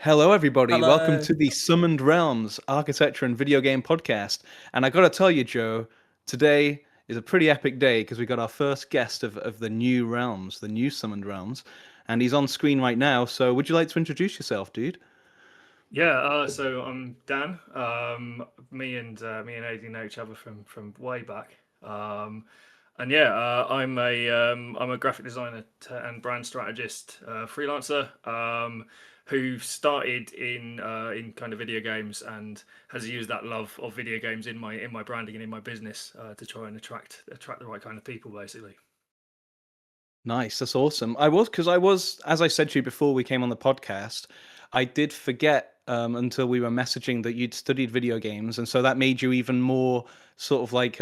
Hello, everybody. Welcome Hello. to the Summoned Realms Architecture and Video Game Podcast. And I got to tell you, Joe, today is a pretty epic day because we got our first guest of the new realms, the new Summoned Realms, and he's on screen right now. So, would you like to introduce yourself, dude? So I'm Dan. Me and Aidy know each other from way back. I'm a graphic designer and brand strategist, freelancer, who started in kind of video games and has used that love of video games in my branding and in my business to try and attract the right kind of people, basically. Nice, that's awesome. I was, as I said to you before we came on the podcast, I did forget until we were messaging that you'd studied video games, and so that made you even more sort of like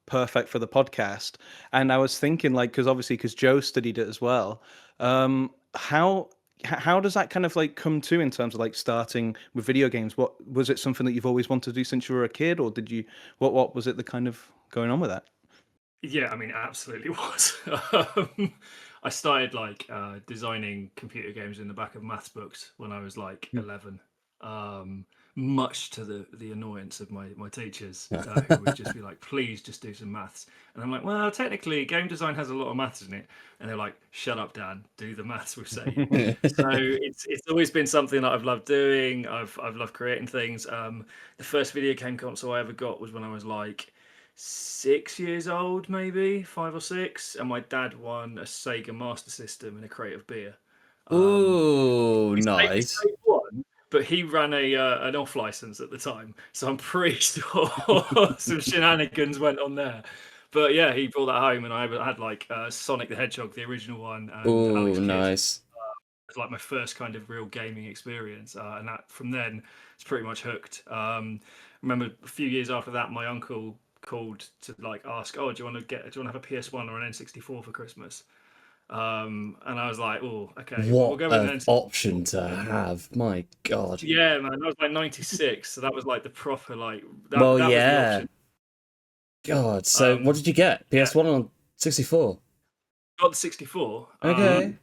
perfect for the podcast. And I was thinking, like, because Joe studied it as well. How does that kind of like come to in terms of like starting with video games? What was it something that you've always wanted to do since you were a kid, or did you? What was it the kind of going on with that? Yeah, I mean, it absolutely was. I started designing computer games in the back of maths books when I was like Hmm. 11, much to the annoyance of my teachers, who would just be like, "Please, just do some maths." And I'm like, "Well, technically, game design has a lot of maths in it." And they're like, "Shut up, Dan. Do the maths we say." So it's always been something that I've loved doing. I've loved creating things. The first video game console I ever got was when I was like 6 years old, maybe 5 or 6, and my dad won a Sega Master System and a crate of beer. Ooh, We nice. saved one, but he ran a an off license at the time, so I'm pretty sure some shenanigans went on there. But yeah, he brought that home, and I had like Sonic the Hedgehog, the original one, and Ooh, Alex Kidd. nice. It's like my first kind of real gaming experience, and that from then it's pretty much hooked. Remember a few years after that, my uncle called to like ask, "Oh, do you want to have a PS1 or an N64 for Christmas?" And I was like, "Oh, okay, well we'll What go with an an N64." option to have. My God. Yeah, man, that was like '96, so that was like the proper like that Well, that was the yeah. option. God. So, what Um, did you get? yeah, PS1 or 64? got the 64. Okay.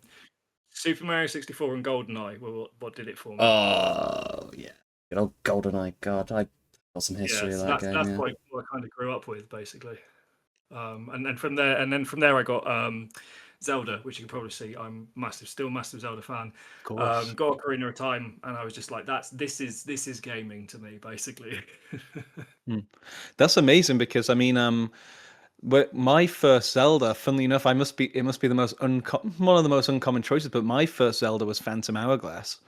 Super Mario 64 and GoldenEye were what did it for me. Oh, yeah. Good old GoldenEye. God, I got some Yeah, history of so that that's game, that's yeah. what I kind of grew up with, basically. And then from there I got Zelda, which you can probably see I'm still massive Zelda fan. Of course. Got Ocarina of Time, and I was just like, this is gaming to me, basically. Hmm. That's amazing because I mean, but my first Zelda, funnily enough, it must be the one of the most uncommon choices. But my first Zelda was Phantom Hourglass,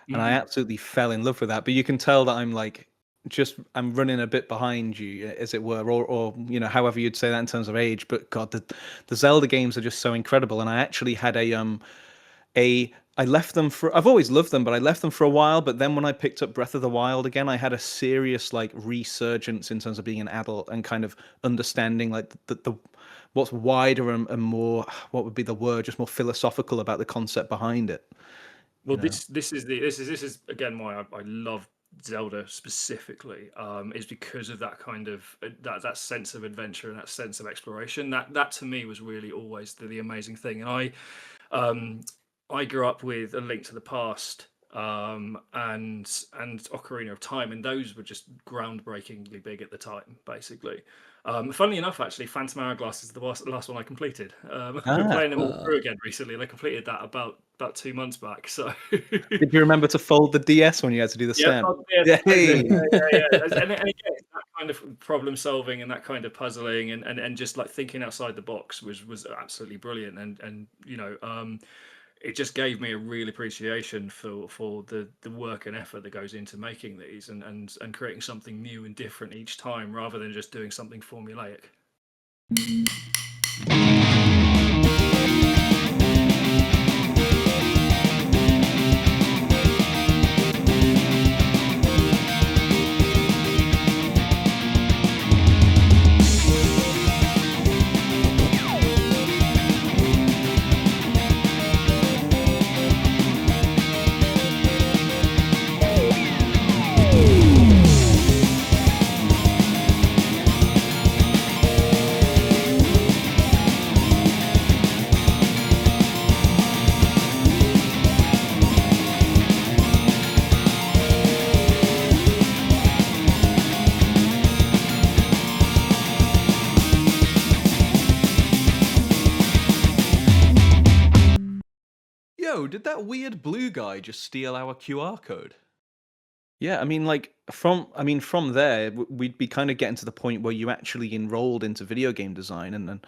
and I Mm. absolutely fell in love with that. But you can tell that I'm running a bit behind you, as it were, or however you'd say that in terms of age. But God, the Zelda games are just so incredible, and I actually had a I left them for I've always loved them, but I left them for a while. But then when I picked up Breath of the Wild again, I had a serious like resurgence in terms of being an adult and kind of understanding like the what's wider and more, what would be the word, just more philosophical about the concept behind it. Well, You know. this is again why I love Zelda specifically, is because of that kind of that sense of adventure and that sense of exploration. That to me was really always the amazing thing. And um, I grew up with A Link to the Past, and Ocarina of Time, and those were just groundbreakingly big at the time, basically. Funnily enough, actually, Phantom Hourglass is the last one I completed. I've been Ah, playing them all Uh, through again recently, and I completed that about 2 months back. So, did you remember to fold the DS when you had to do the yeah, stamp? yeah, totally. Yay! Yeah. And again, that kind of problem solving and that kind of puzzling and just like thinking outside the box was absolutely brilliant. And it just gave me a real appreciation for the work and effort that goes into making these and creating something new and different each time rather than just doing something formulaic. did that weird blue guy just steal our QR code? Yeah, I mean, like from there, we'd be kind of getting to the point where you actually enrolled into video game design, and then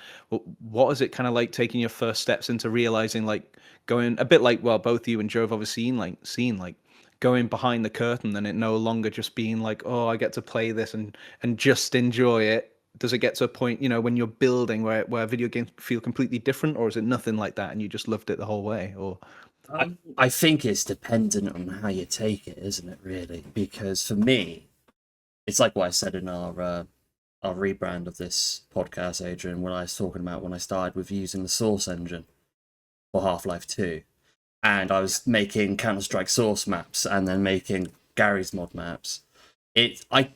what is it kind of like taking your first steps into realizing, like going a bit like, well, both you and Joe have obviously seen like going behind the curtain, and it no longer just being like, oh, I get to play this and just enjoy it. Does it get to a point, when you're building where video games feel completely different, or is it nothing like that and you just loved it the whole way? Or I think it's dependent on how you take it, isn't it? Really, because for me, it's like what I said in our rebrand of this podcast, Adrian, when I was talking about when I started with using the Source engine for Half-Life 2, and I was making Counter-Strike Source maps and then making Gary's mod maps. I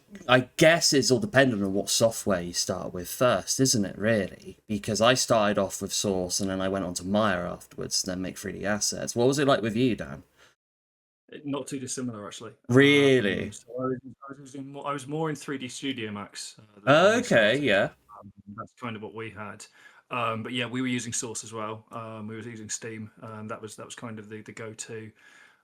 guess it's all dependent on what software you start with first, isn't it, really? Because I started off with Source and then I went on to Maya afterwards, then make 3D assets. What was it like with you, Dan? Not too dissimilar, actually. Really? So I was more in 3D Studio Max. Okay, yeah. That's kind of what we had. But yeah, we were using Source as well. We were using Steam. That was kind of the go-to.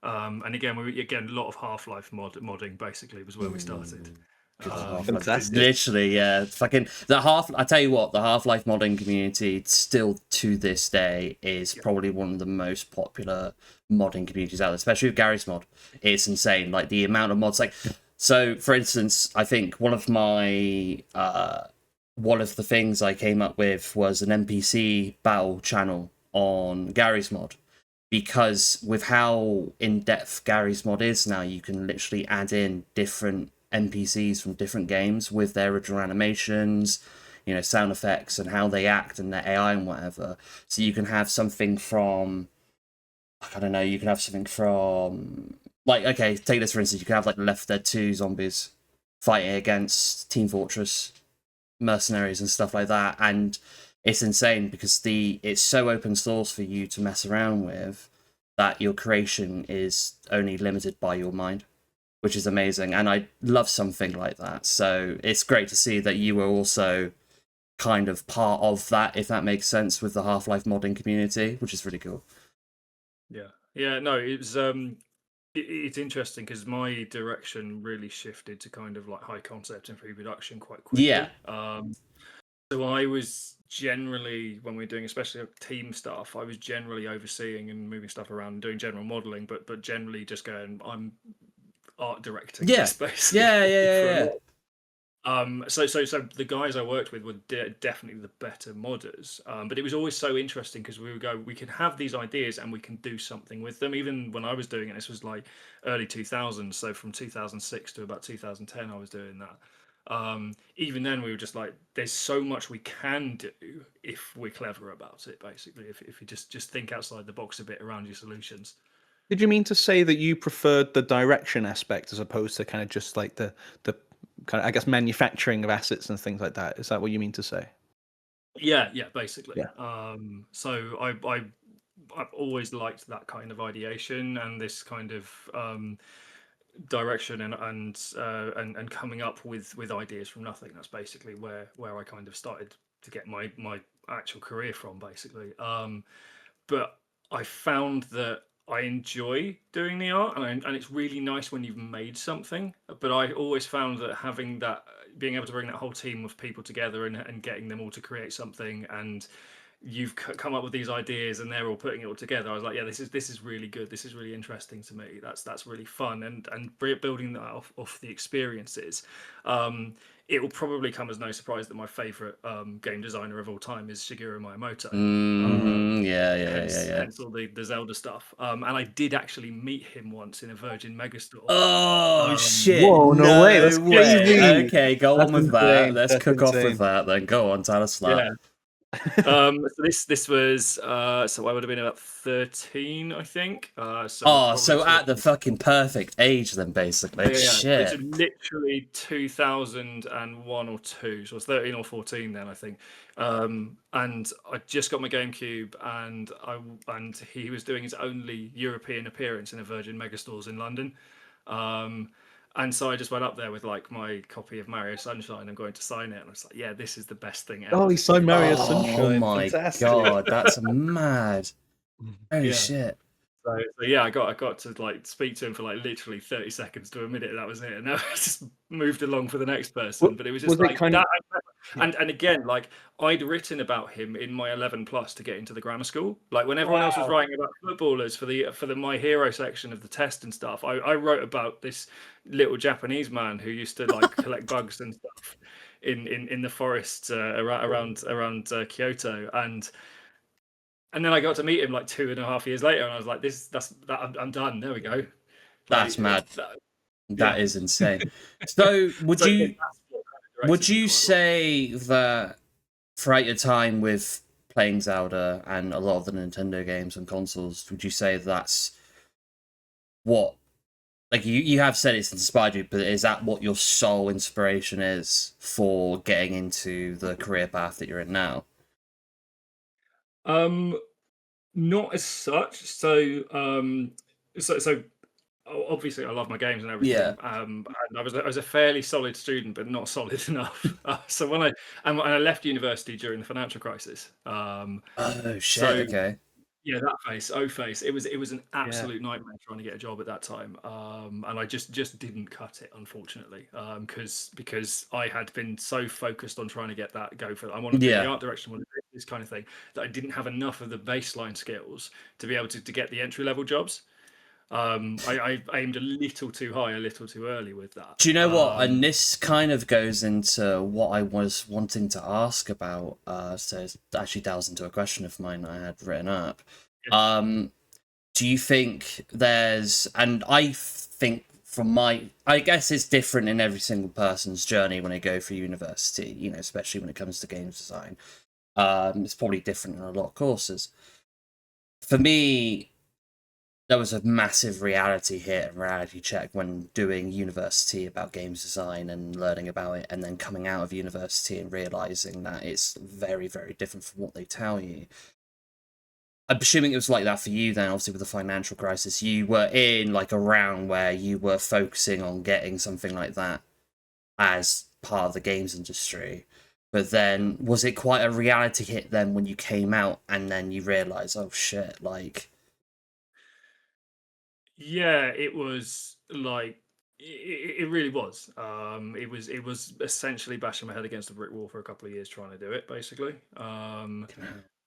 And again, a lot of Half-Life modding basically was where we started. Fantastic. Literally, yeah. Fucking I tell you what, the Half-Life modding community still to this day is probably one of the most popular modding communities out there, especially with Gary's mod. It's insane. Like the amount of mods. Like, so for instance, I think one of the things I came up with was an NPC battle channel on Gary's mod. Because with how in-depth Gary's mod is now, you can literally add in different NPCs from different games with their original animations, sound effects and how they act and their AI and whatever. So you can have something from, I don't know, like, okay, take this for instance, you can have like Left 4 Dead 2 zombies fighting against Team Fortress mercenaries and stuff like that, and it's insane because it's so open source for you to mess around with that your creation is only limited by your mind, which is amazing. And I love something like that. So it's great to see that you were also kind of part of that, if that makes sense, with the Half-Life modding community, which is really cool. Yeah, no, it was it's interesting because my direction really shifted to kind of like high concept and pre-production quite quickly. Yeah. So I was generally, when we were doing especially team stuff, I was generally overseeing and moving stuff around and doing general modeling, but generally just going, I'm art directing this basically. Yeah. So the guys I worked with were definitely the better modders, but it was always so interesting because we can have these ideas and we can do something with them. Even when I was doing it, this was like early 2000s, so from 2006 to about 2010 I was doing that. Even then we were just like, there's so much we can do if we're clever about it, basically, if you just think outside the box a bit around your solutions. did you mean to say that you preferred the direction aspect as opposed to kind of just like the kind of, I guess, manufacturing of assets and things like that? Is that what you mean to say? Yeah, basically. Yeah. So I've always liked that kind of ideation and this kind of direction and coming up with ideas from nothing. That's basically where I kind of started to get my actual career from, basically. But I found that I enjoy doing the art, and it's really nice when you've made something. But I always found that having that, being able to bring that whole team of people together and getting them all to create something, and you've come up with these ideas and they're all putting it all together, I was like, yeah, this is really good, this is really interesting to me, that's really fun, and building that off the experiences. It will probably come as no surprise that my favorite game designer of all time is Shigeru Miyamoto. Hence all the Zelda stuff. And I did actually meet him once in a Virgin Megastore. Oh shit! Whoa, no way, that's crazy. Okay, go on with that. Let's cook off with insane. that then. Go on, tell us that. Yeah. So this was so I would have been about 13, I think. So at the fucking perfect age then, basically. Yeah. Shit. It's literally 2001 or 2, so I was 13 or 14 then, I think. And I just got my GameCube, and he was doing his only European appearance in a Virgin Megastores in London. And so I just went up there with like my copy of Mario Sunshine and going to sign it, and I was like, yeah, this is the best thing ever. Oh, he signed Mario Sunshine. Oh my Fantastic. god, that's mad. Holy shit. So yeah, I got to like speak to him for like literally 30 seconds to a minute. That was it, and then I just moved along for the next person. But it was just Was it like kind that. of And again, like I'd written about him in my 11 plus to get into the grammar school. Like when everyone else was writing about footballers for the My Hero section of the test and stuff, I wrote about this little Japanese man who used to like collect bugs and stuff in the forests around Kyoto, and then I got to meet him like 2.5 years later, and I was like, I'm done. There we go. That's Like, mad. yeah. That is insane. So would So you that's what kind of directed me quite a lot. say that throughout your time with playing Zelda and a lot of the Nintendo games and consoles, would you say that's what, like you have said it's inspired you, but is that what your sole inspiration is for getting into the career path that you're in now? Not as such. So obviously I love my games and Yeah. everything. And I was a fairly solid student, but not solid enough. So when I left university during the financial crisis. Oh shit. So Okay. yeah, that face, O face. It was an absolute nightmare trying to get a job at that time, and I just didn't cut it, unfortunately, because I had been so focused on trying to get that go for. I wanted to do the art direction, I wanted to do this kind of thing, that I didn't have enough of the baseline skills to be able to get the entry level jobs. I aimed a little too high, a little too early with that. Do you know what? And this kind of goes into what I was wanting to ask about. So it actually delves into a question of mine I had written up. Do you think there's, and I think from I guess it's different in every single person's journey when they go through university, you know, especially when it comes to games design. It's probably different in a lot of courses. For me, there was a massive reality hit and reality check when doing university about games design and learning about it, and then coming out of university and realizing that it's very, very different from what they tell you. I'm assuming it was like that for you then, obviously with the financial crisis. You were in like a round where you were focusing on getting something like that as part of the games industry. But then was it quite a reality hit then when you came out and then you realize, oh shit, like... Yeah, it was like it really was. It was essentially bashing my head against a brick wall for a couple of years trying to do it, basically. And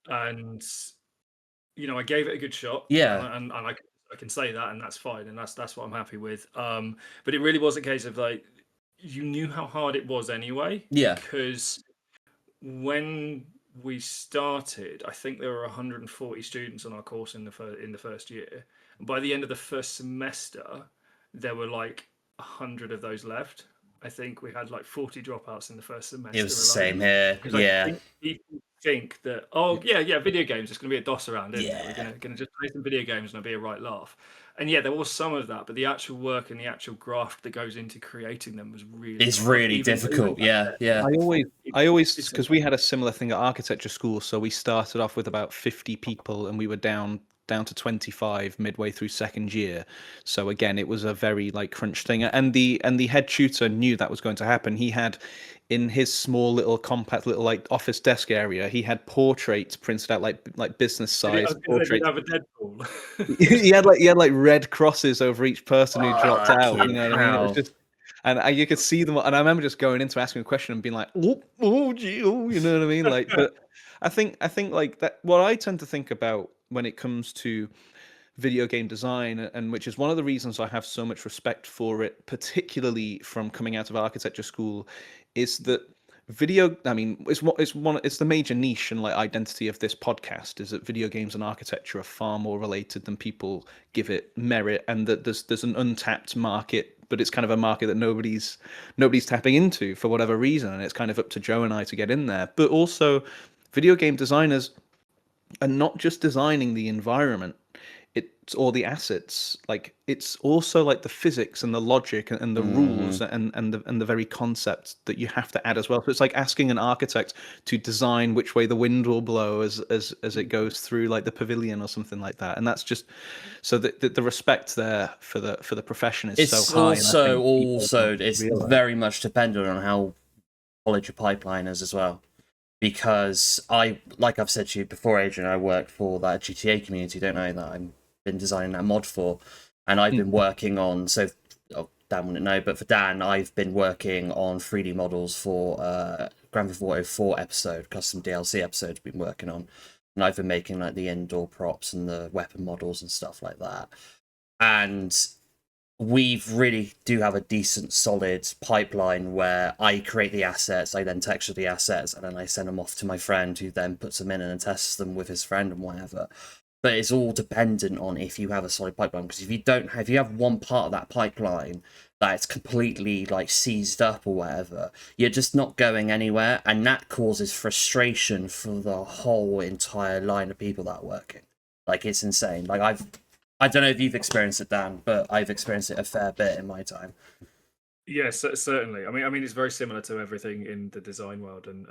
I gave it a good shot. Yeah. And I can say that, and that's fine, and that's what I'm happy with. But it really was a case of like you knew how hard it was anyway. Yeah. Because when we started, I think there were 140 students on our course in the first year. And by the end of the first semester, there were like 100 of those left. I think we had like 40 dropouts in the first semester. It was the same here. Yeah. I think people think that, video games, it's going to be a DOS around, isn't it? We're going to just play some video games and it'll be a right laugh. And yeah, there was some of that, but the actual work and the actual graft that goes into creating them was really it's hard. Really difficult. Yeah. I always because we had a similar thing at architecture school, so we started off with about 50 people and we were down to 25 midway through second year. So again, it was a very like crunch thing, and the head tutor knew that was going to happen. He had in his small little compact little like office desk area, he had portraits printed out like business size portraits. Have a Deadpool. he had like red crosses over each person who dropped out. You know what I mean? It was just, and you could see them. And I remember just going into asking a question and being like, oh, gee, you know what I mean? Like, but I think like that. What I tend to think about when it comes to video game design, and which is one of the reasons I have so much respect for it, particularly from coming out of architecture school, is that it's the major niche and like identity of this podcast is that video games and architecture are far more related than people give it merit, and that there's an untapped market, but it's kind of a market that nobody's tapping into for whatever reason, and it's kind of up to Joe and I to get in there. But also video game designers are not just designing the environment or the assets, like it's also like the physics and the logic and the rules and the very concept that you have to add as well. So it's like asking an architect to design which way the wind will blow as it goes through like the pavilion or something like that. And that's just so the respect there for the profession is so high. It's very much dependent on how solid your pipeline is as well. Because like I've said to you before, Adrian, I work for that GTA community. Don't know that I'm been designing that mod for, and I've been working on. So Dan wouldn't know, but for Dan, I've been working on 3D models for Grand Theft Auto 4 episode, custom DLC episode. I've been working on, and I've been making like the indoor props and the weapon models and stuff like that, and we really do have a decent solid pipeline where I create the assets, I then texture the assets, and then I send them off to my friend who then puts them in and tests them with his friend and whatever. But it's all dependent on if you have a solid pipeline, because if you have one part of that pipeline that's completely like seized up or whatever, you're just not going anywhere, and that causes frustration for the whole entire line of people that are working. Like, it's insane. Like, I don't know if you've experienced it, Dan, but I've experienced it a fair bit in my time. Yes, certainly. I mean, it's very similar to everything in the design world, and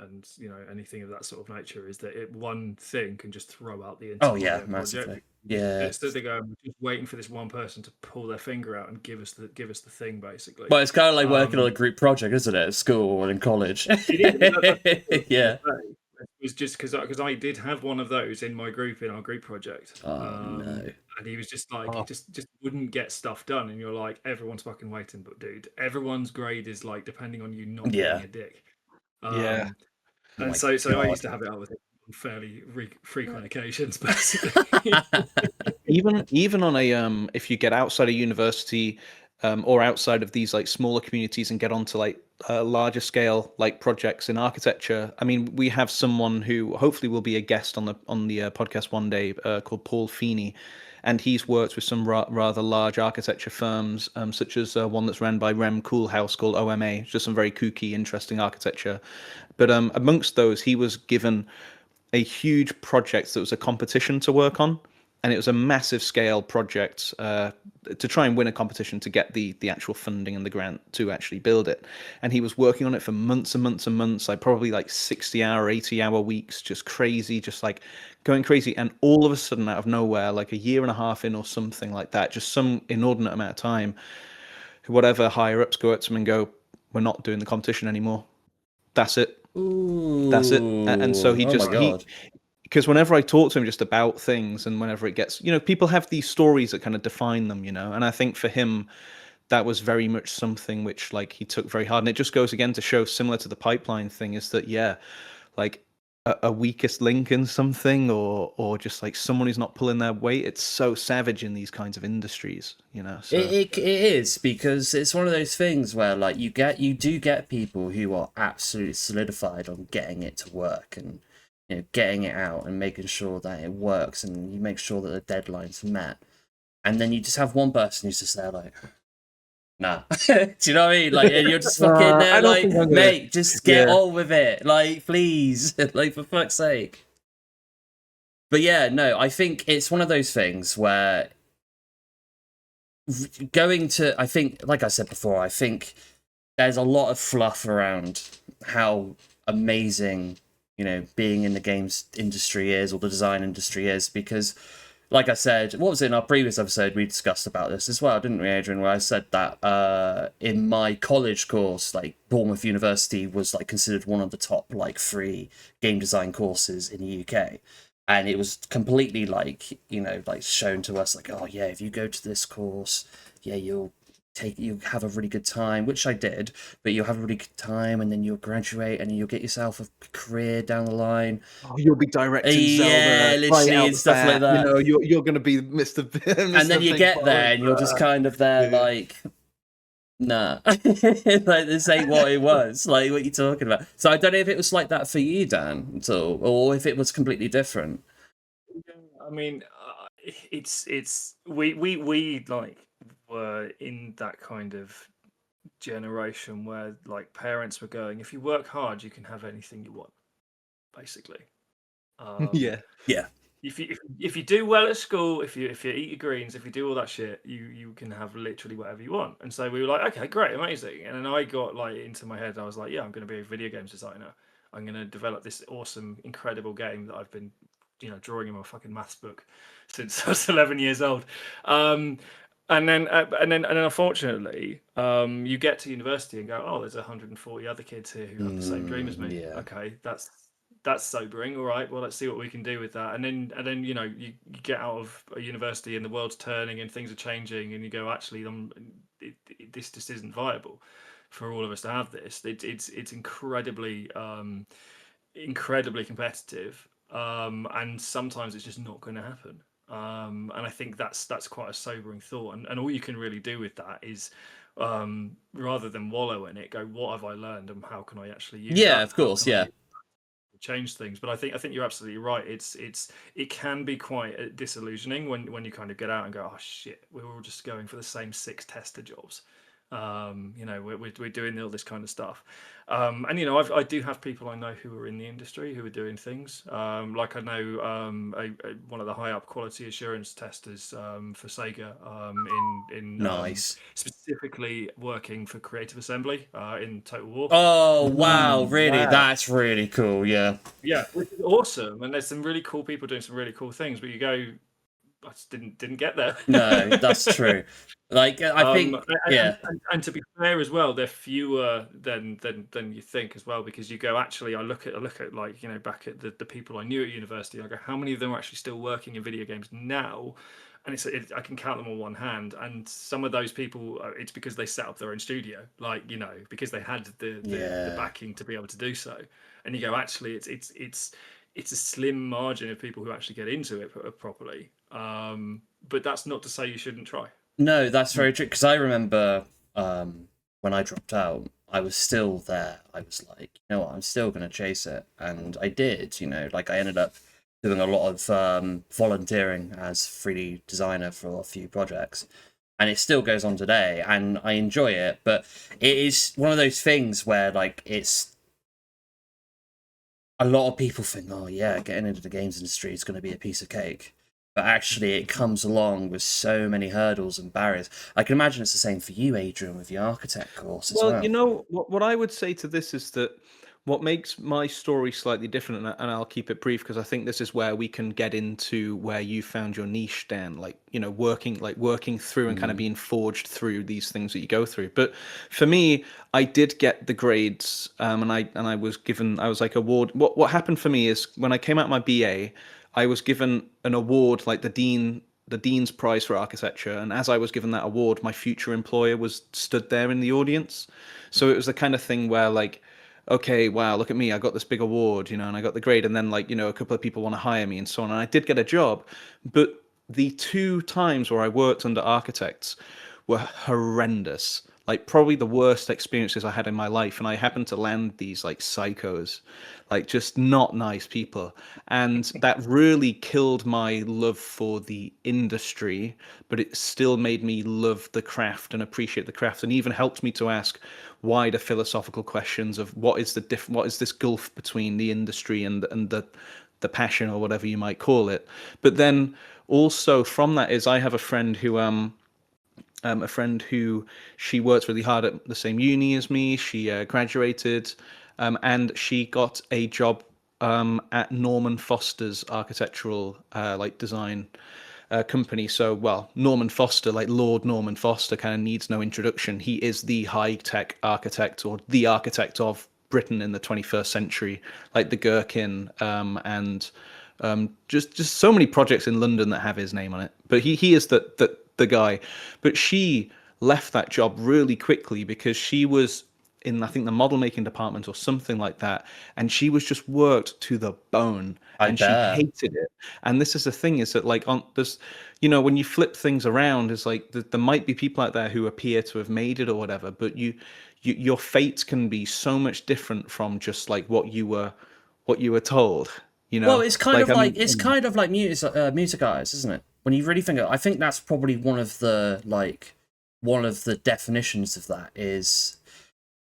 anything of that sort of nature. Is that one thing can just throw out the entire project. Massively. Yeah, It's that they go, I'm just waiting for this one person to pull their finger out and give us the thing, basically. Well, it's kind of like working on a group project, isn't it? At school or in college. Yeah. It was just because I did have one of those in my group, in our group project. Oh, no. And he was just like, he just wouldn't get stuff done. And you're like, everyone's fucking waiting, but dude, everyone's grade is like depending on you not being a dick. Yeah. And so I used to have it out with him on fairly frequent occasions, basically. even on a if you get outside of university or outside of these like smaller communities and get onto like larger scale like projects in architecture. I mean, we have someone who hopefully will be a guest on the podcast one day called Paul Feeney, and he's worked with some rather large architecture firms, such as one that's run by Rem Koolhaus called OMA. Just some very kooky, interesting architecture. But amongst those, he was given a huge project that was a competition to work on. And it was a massive scale project to try and win a competition to get the actual funding and the grant to actually build it. And he was working on it for months and months and months, like probably like 60-hour, 80-hour weeks, just crazy, just like going crazy. And all of a sudden, out of nowhere, like a year and a half in or something like that, just some inordinate amount of time, whatever higher ups go up to him and go, "We're not doing the competition anymore. That's it. That's it." And so he just because whenever I talk to him just about things, and whenever it gets, people have these stories that kind of define them, and I think for him, that was very much something which like he took very hard. And it just goes again to show, similar to the pipeline thing, is that, like a weakest link in something, or just like someone who's not pulling their weight, it's so savage in these kinds of industries, so. It is, because it's one of those things where like you do get people who are absolutely solidified on getting it to work, and getting it out and making sure that it works, and you make sure that the deadline's met. And then you just have one person who's just there like, nah. Do you know what I mean? Like, and you're just fucking there like, mate, just get on with it. Like, please. Like, for fuck's sake. But yeah, no, I think it's one of those things where I think, like I said before, I think there's a lot of fluff around how amazing being in the games industry is, or the design industry is, because like I said, what was it in our previous episode, we discussed about this as well, didn't we, Adrian, where I said that in my college course, like Bournemouth University was like considered one of the top like 3 game design courses in the UK, and it was completely like like shown to us like, oh yeah, if you go to this course, yeah, you'll have a really good time, which I did, but you'll have a really good time, and then you'll graduate, and you'll get yourself a career down the line. Oh, you'll be directing Zelda, literally, and stuff like that. You're going to be Mr. And then you get there, and you're just kind of there, like, nah, like this ain't what it was. Like, what are you talking about? So I don't know if it was like that for you, Dan, at all, or if it was completely different. I mean, we like were in that kind of generation where like parents were going, if you work hard, you can have anything you want, basically. Yeah. If you do well at school, if you eat your greens, if you do all that shit, you can have literally whatever you want. And so we were like, okay, great, amazing. And then I got like into my head, I was like, yeah, I'm going to be a video games designer. I'm going to develop this awesome, incredible game that I've been, drawing in my fucking maths book since I was 11 years old. And then unfortunately, you get to university and go, oh, there's 140 other kids here who have the same dream as me. Yeah. Okay, that's that's sobering. All right, well, let's see what we can do with that. And then you know, you get out of a university and the world's turning and things are changing, and you go, actually, this just isn't viable for all of us to have this. It's incredibly incredibly competitive, and sometimes it's just not going to happen. And I think that's quite a sobering thought. And all you can really do with that is, rather than wallow in it, go, what have I learned, and how can I actually use Yeah, that? of course, yeah. Change things. But I think you're absolutely right. It can be quite disillusioning when you kind of get out and go, oh shit, we're all just going for the same 6 tester jobs. You know, we're doing all this kind of stuff. And you know, I do have people I know who are in the industry who are doing things. Like I know one of the high up quality assurance testers for Sega, in Nice. specifically working for Creative Assembly in Total War. Oh wow, really? wow. That's really cool. Yeah. Yeah, which is awesome, and there's some really cool people doing some really cool things. But you go, I just didn't get there. No, that's true. Like I think, yeah. And to be fair as well, they're fewer than you think as well, because you go, actually, I look at like, you know, back at the people I knew at university. I go, how many of them are actually still working in video games now? And I can count them on one hand. And some of those people, it's because they set up their own studio, like, you know, because they had the backing to be able to do so. And you go, actually, it's a slim margin of people who actually get into it properly. But that's not to say you shouldn't try. No, that's very true. Because I remember when I dropped out, I was still there. I was like, you know what, I'm still going to chase it. And I did, you know, like I ended up doing a lot of volunteering as 3D designer for a few projects. And it still goes on today, and I enjoy it. But it is one of those things where, like, it's a lot of people think, oh yeah, getting into the games industry is going to be a piece of cake. But actually, it comes along with so many hurdles and barriers. I can imagine it's the same for you, Adrian, with the architect course as well. Well, you know, what I would say to this is that what makes my story slightly different, and I'll keep it brief because I think this is where we can get into where you found your niche, Dan, like, you know, working through and kind of being forged through these things that you go through. But for me, I did get the grades, and I was like award. What happened for me is when I came out my BA, I was given an award, like the Dean's Prize for Architecture, and as I was given that award, my future employer was stood there in the audience. So it was the kind of thing where, like, okay, wow, look at me, I got this big award, you know, and I got the grade, and then, like, you know, a couple of people want to hire me and so on, and I did get a job. But the 2 times where I worked under architects were horrendous, like probably the worst experiences I had in my life. And I happened to land these like psychos, like just not nice people, and that really killed my love for the industry, but it still made me love the craft and appreciate the craft, and even helped me to ask wider philosophical questions of what is this gulf between the industry and the passion, or whatever you might call it. But then also from that is, I have a friend who she worked really hard at the same uni as me. She graduated, and she got a job at Norman Foster's architectural like design company. So, well, Norman Foster, like Lord Norman Foster, kind of needs no introduction. He is the high-tech architect, or the architect of Britain in the 21st century, like the Gherkin, and just so many projects in London that have his name on it. But he is the guy. But she left that job really quickly because she was in, I think, the model making department or something like that, and she was just worked to the bone, and she hated it. And this is the thing, is that, like, on this, you know, when you flip things around, it's like there might be people out there who appear to have made it or whatever, but your fate can be so much different from just like what you were told. You know, well, it's kind of like, it's kind of like music artists, isn't it? When you really think of it, I think that's probably one of the definitions of that is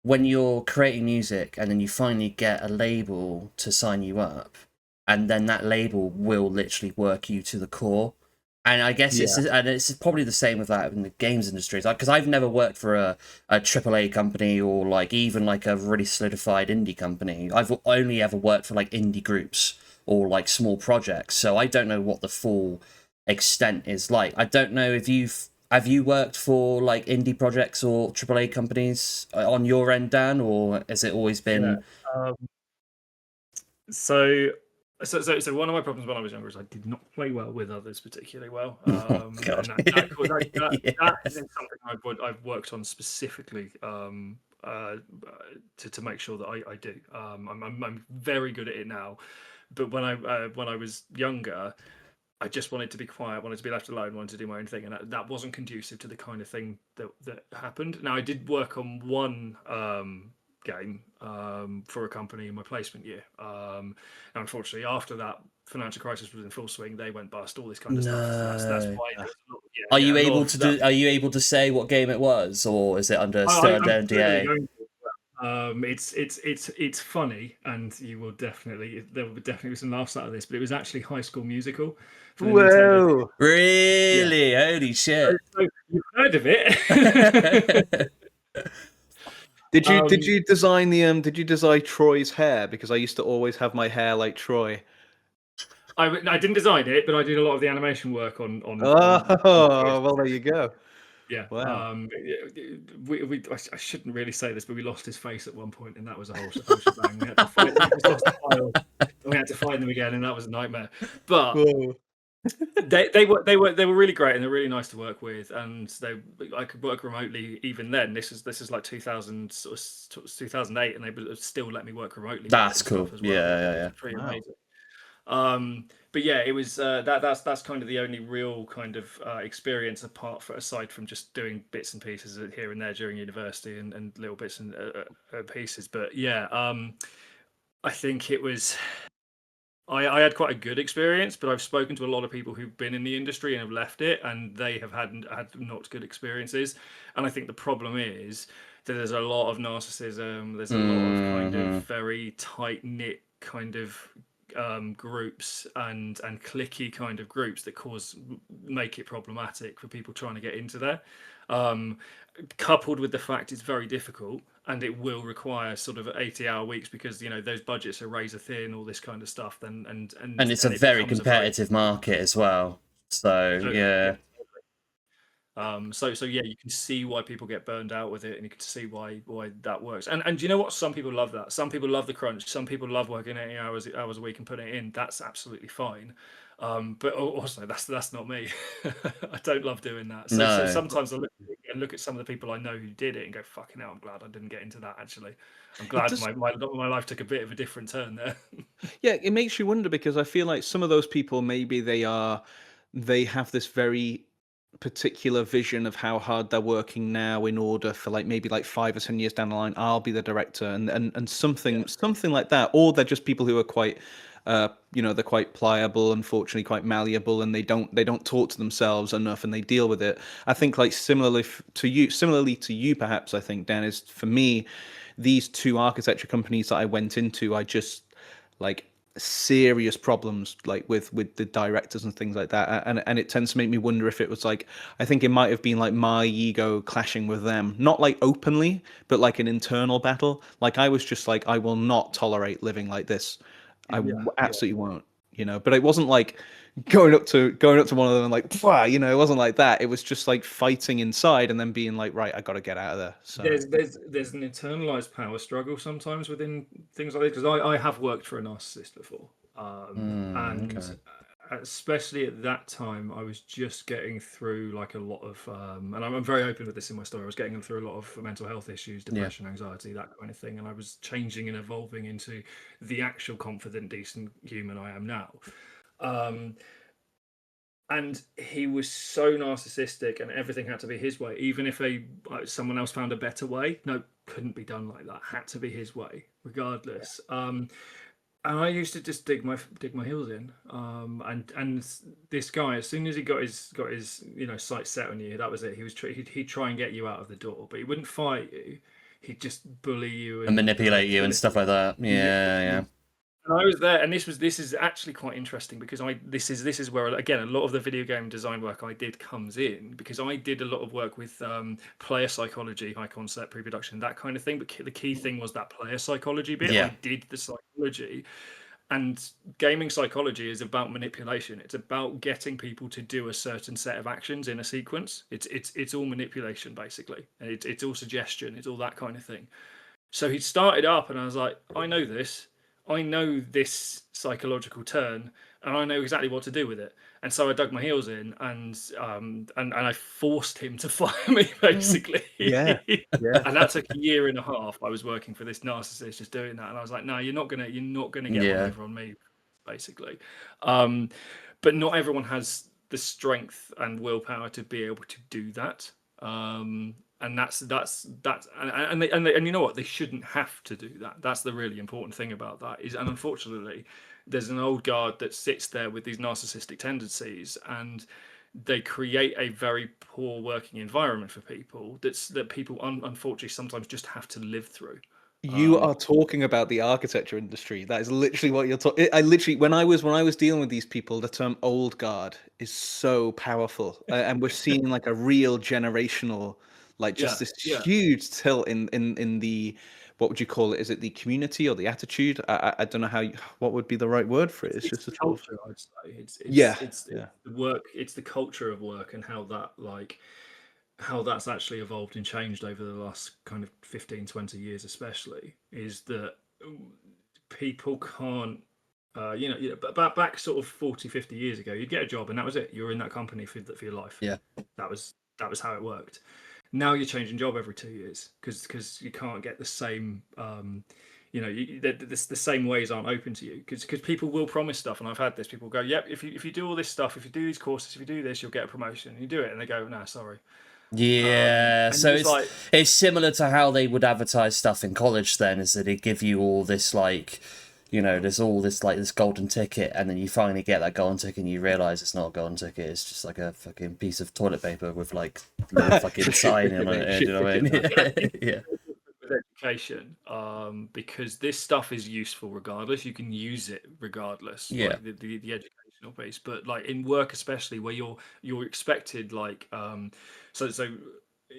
when you're creating music and then you finally get a label to sign you up, and then that label will literally work you to the core. And I guess it's probably the same with that in the games industry. Because I've never worked for a AAA company, or like even like a really solidified indie company. I've only ever worked for like indie groups or like small projects. So I don't know what the full extent is like. I don't know if have you worked for like indie projects or AAA companies on your end, Dan, or has it always been? So, so one of my problems when I was younger is I did not play well with others particularly well, God. and Yeah. that is something I've worked on specifically to make sure that I do. I'm very good at it now, but when I was younger, I just wanted to be quiet, wanted to be left alone, wanted to do my own thing, and that wasn't conducive to the kind of thing that happened. Now I did work on one game for a company in my placement year. And unfortunately, after that financial crisis was in full swing, they went bust. All this kind of stuff. So that's No. why. Yeah, Are you a lot able of to that. do? Are you able to say what game it was, or is it still under I'm clearly NDA? going to. It's funny, and there will definitely be some laughs out of this. But it was actually High School Musical for the Nintendo. Whoa! Yeah, Really? Holy shit! so you've heard of it. Did you design the Did you design Troy's hair? Because I used to always have my hair like Troy. I didn't design it, but I did a lot of the animation work on. Oh, well, there you go. Yeah. Wow. I shouldn't really say this, but we lost his face at one point, and that was a whole shebang. We had to find. We just lost the file. And we had to find them again, and that was a nightmare. But Whoa. they were really great, and they're really nice to work with, and I could work remotely even then. This is like 2000 sort of 2008, and they would still let me work remotely. That's cool. As well. Yeah. It's pretty Wow. amazing. But yeah, it was that's kind of the only real kind of experience aside from just doing bits and pieces here and there during university and little bits and pieces. But yeah, I think it was. I had quite a good experience, but I've spoken to a lot of people who've been in the industry and have left it, and they have had not good experiences. And I think the problem is that there's a lot of narcissism. There's a lot of kind of very tight knit kind of groups and cliquey kind of groups that make it problematic for people trying to get into there. Coupled with the fact it's very difficult and it will require sort of 80-hour weeks because those budgets are razor thin, all this kind of stuff. And it's a very competitive market as well. So yeah. So yeah, you can see why people get burned out with it, and you can see why that works. And you know what? Some people love that. Some people love the crunch. Some people love working 80 hours a week and putting it in. That's absolutely fine. But also that's not me. I don't love doing that. So sometimes I look at some of the people I know who did it and go, "Fucking hell, I'm glad I didn't get into that." Actually, I'm glad my life took a bit of a different turn there. Yeah, it makes you wonder because I feel like some of those people maybe they have this very particular vision of how hard they're working now in order for maybe 5 or 10 years down the line I'll be the director and something like that, or they're just people who are quite they're quite pliable, unfortunately quite malleable, and they don't talk to themselves enough and they deal with it. I think similarly to you perhaps, I think, Dan, is for me these two architecture companies that I went into, I just serious problems with the directors and things like that, and it tends to make me wonder if it was I think it might have been my ego clashing with them, not openly, but an internal battle. I was just I will not tolerate living like this. Absolutely won't, but it wasn't going up to one of them and it wasn't like that. It was just fighting inside and then being right, I got to get out of there. So there's an internalized power struggle sometimes within things like this, because I have worked for a narcissist before, and especially at that time I was just getting through a lot of and I'm very open with this in my story. I was getting through a lot of mental health issues, depression, anxiety, that kind of thing, and I was changing and evolving into the actual confident, decent human I am now. And he was so narcissistic, and everything had to be his way. Even if someone else found a better way, no, couldn't be done like that. Had to be his way, regardless. And I used to just dig my heels in. And this guy, as soon as he got his sights set on you, that was it. He'd try and get you out of the door, but he wouldn't fight you. He'd just bully you and manipulate you and stuff like that. Yeah. And I was there, and this is actually quite interesting because this is where, again, a lot of the video game design work I did comes in, because I did a lot of work with player psychology, high concept, pre-production, that kind of thing. But the key thing was that player psychology bit. I did the psychology, and gaming psychology is about manipulation. It's about getting people to do a certain set of actions in a sequence. It's all manipulation, basically. It's all suggestion. It's all that kind of thing. So he started up, and I was like, I know this. I know this psychological turn, and I know exactly what to do with it. And so I dug my heels in, and I forced him to fire me, basically. Yeah. And that took a year and a half. I was working for this narcissist, just doing that, and I was like, no, you're not gonna get one Yeah. over on me, basically. But not everyone has the strength and willpower to be able to do that. And that's and you know what, they shouldn't have to do that. That's the really important thing about that is, and unfortunately there's an old guard that sits there with these narcissistic tendencies, and they create a very poor working environment for people that people unfortunately sometimes just have to live through. You are talking about the architecture industry. That is literally what you're talking. I literally, when I was dealing with these people, the term "old guard" is so powerful, and we're seeing like a real generational, like just this Yeah. huge tilt in the, what would you call it? Is it the community or the attitude? I don't know what would be the right word for it. It's just a sort of, culture, I'd say. yeah, It's yeah. the work, it's the culture of work, and how that's actually evolved and changed over the last kind of 15, 20 years, especially, is that people can't, back sort of 40, 50 years ago, you'd get a job and that was it. You were in that company for your life. Yeah. That was how it worked. Now you're changing job every 2 years because you can't get the same, the same ways aren't open to you because people will promise stuff. And I've had this, people go, yep, if you do all this stuff, if you do these courses, if you do this, you'll get a promotion. And you do it and they go, no, sorry. Yeah, And so it's like, it's similar to how they would advertise stuff in college then, is that they give you all this like, there's all this like this golden ticket, and then you finally get that golden ticket and you realise it's not a golden ticket, it's just like a fucking piece of toilet paper with like a little fucking sign on it, do you know what I mean? Yeah. with education, because this stuff is useful regardless. You can use it regardless, Yeah. like the educational piece. But like in work, especially where you're expected, like so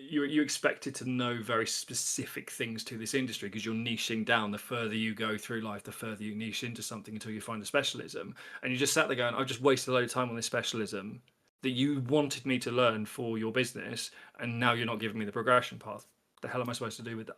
you're expected to know very specific things to this industry because you're niching down. The further you go through life, the further you niche into something until you find a specialism. And you just sat there going, I've just wasted a load of time on this specialism that you wanted me to learn for your business, and now you're not giving me the progression path. The hell am I supposed to do with that?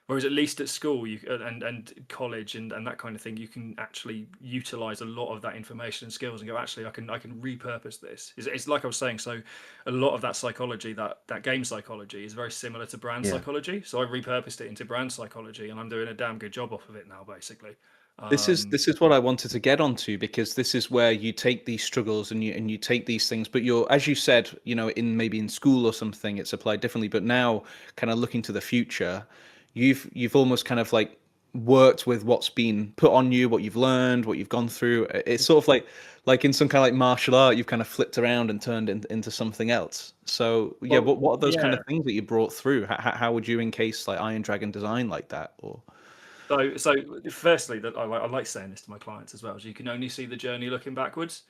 Whereas at least at school and college and that kind of thing, you can actually utilize a lot of that information and skills and go, actually, I can repurpose this. It's like I was saying. So a lot of that psychology, that game psychology, is very similar to brand psychology. So I repurposed it into brand psychology, and I'm doing a damn good job off of it now, basically. This is what I wanted to get onto, because this is where you take these struggles and you take these things, but you're, as you said, in maybe in school or something, it's applied differently. But now, kind of looking to the future, you've almost kind of like worked with what's been put on you, what you've learned, what you've gone through. It's sort of like in some kind of like martial art, you've kind of flipped around and turned into something else. So yeah, what are those kind of things that you brought through? How would you encase like Iron Dragon design like that? Or So firstly, that I like saying this to my clients as well, is you can only see the journey looking backwards.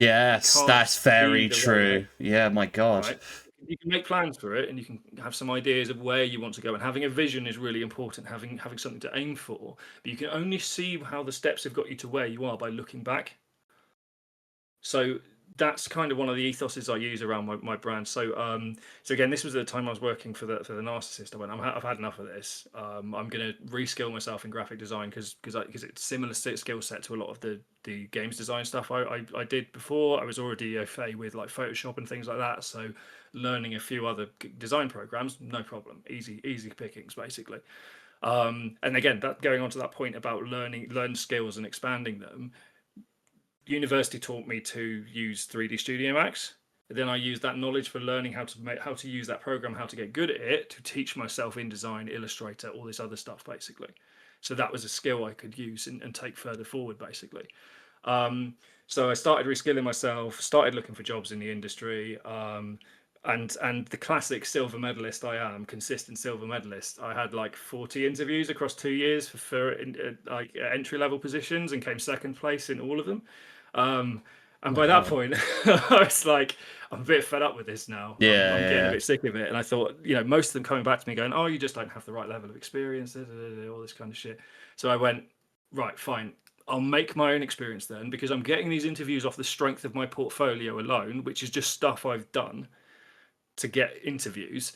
Yes, that's very true. Yeah, my God. Right? You can make plans for it, and you can have some ideas of where you want to go. And having a vision is really important. Having something to aim for, but you can only see how the steps have got you to where you are by looking back. So that's kind of one of the ethoses I use around my brand. So again, this was the time I was working for the narcissist. I went, I've had enough of this. I'm going to reskill myself in graphic design because it's similar skill set to a lot of the games design stuff I did before. I was already au fait with like Photoshop and things like that. So learning a few other design programs, no problem, easy pickings basically. And again, that going on to that point about learn skills and expanding them. University taught me to use 3D Studio Max. Then I used that knowledge for learning how to use that program, how to get good at it, to teach myself InDesign, Illustrator, all this other stuff, basically. So that was a skill I could use and take further forward, basically. So I started reskilling myself, started looking for jobs in the industry, and the classic silver medalist I am, consistent silver medalist. I had like 40 interviews across 2 years for like entry level positions, and came second place in all of them. And by that point, I was like, I'm a bit fed up with this now. I'm getting a bit sick of it. And I thought, most of them coming back to me going, oh, you just don't have the right level of experience, all this kind of shit. So I went, right, fine. I'll make my own experience then, because I'm getting these interviews off the strength of my portfolio alone, which is just stuff I've done to get interviews.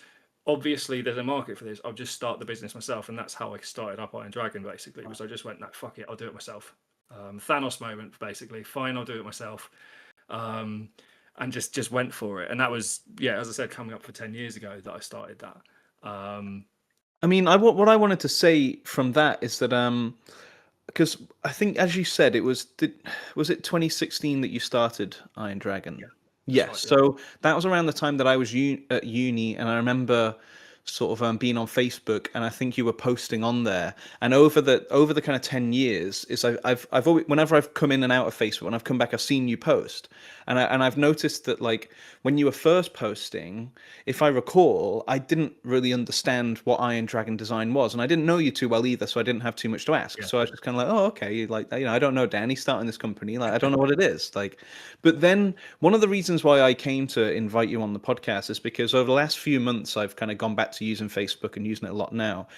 obviously there's a market for this. I'll just start the business myself, and that's how I started up Iron Dragon. Basically, was I just went, no, fuck it, I'll do it myself. Thanos moment, basically. Fine, I'll do it myself. And just went for it. And that was, yeah, as I said, coming up for 10 years ago that I started that. I mean, what I wanted to say from that is that because I think, as you said, was it 2016 that you started Iron Dragon? Yeah, Yes. right, So that was around the time that I was at uni, and I remember sort of being on Facebook, and I think you were posting on there. And over the kind of 10 years, is I've always, whenever I've come in and out of Facebook, when I've come back, I've seen you post, and I've noticed that, like, when you were first posting, if I recall, I didn't really understand what Iron Dragon Design was, and I didn't know you too well either, so I didn't have too much to ask. Yeah. So I was just kind of like, oh, okay, like, I don't know Dan, he's starting this company, like, I don't know what it is, like. But then one of the reasons why I came to invite you on the podcast is because over the last few months, I've kind of gone back to using Facebook and using it a lot now,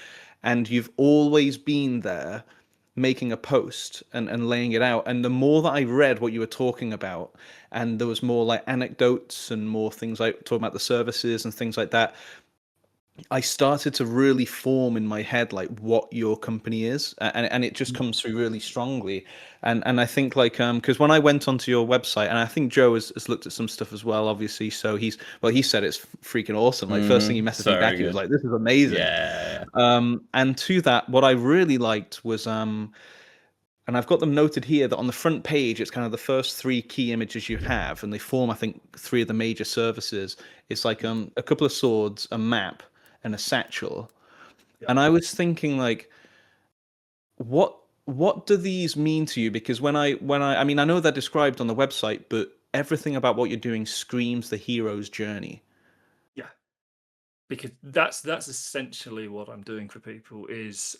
and you've always been there making a post and laying it out. And the more that I read what you were talking about, and there was more like anecdotes and more things like talking about the services and things like that, I started to really form in my head like what your company is, and it just comes through really strongly. And I think, like, because when I went onto your website, and I think Joe has looked at some stuff as well, obviously. So he said it's freaking awesome. Like, first thing he messaged me back, he was like, "This is amazing." Yeah. And to that, what I really liked was and I've got them noted here, that on the front page, it's kind of the first three key images you have, and they form, I think, three of the major services. It's like a couple of swords, a map, and a satchel. Yeah. And I was thinking, like, what do these mean to you? Because when I mean, I know they're described on the website, but everything about what you're doing screams the hero's journey. Yeah, because that's essentially what I'm doing for people is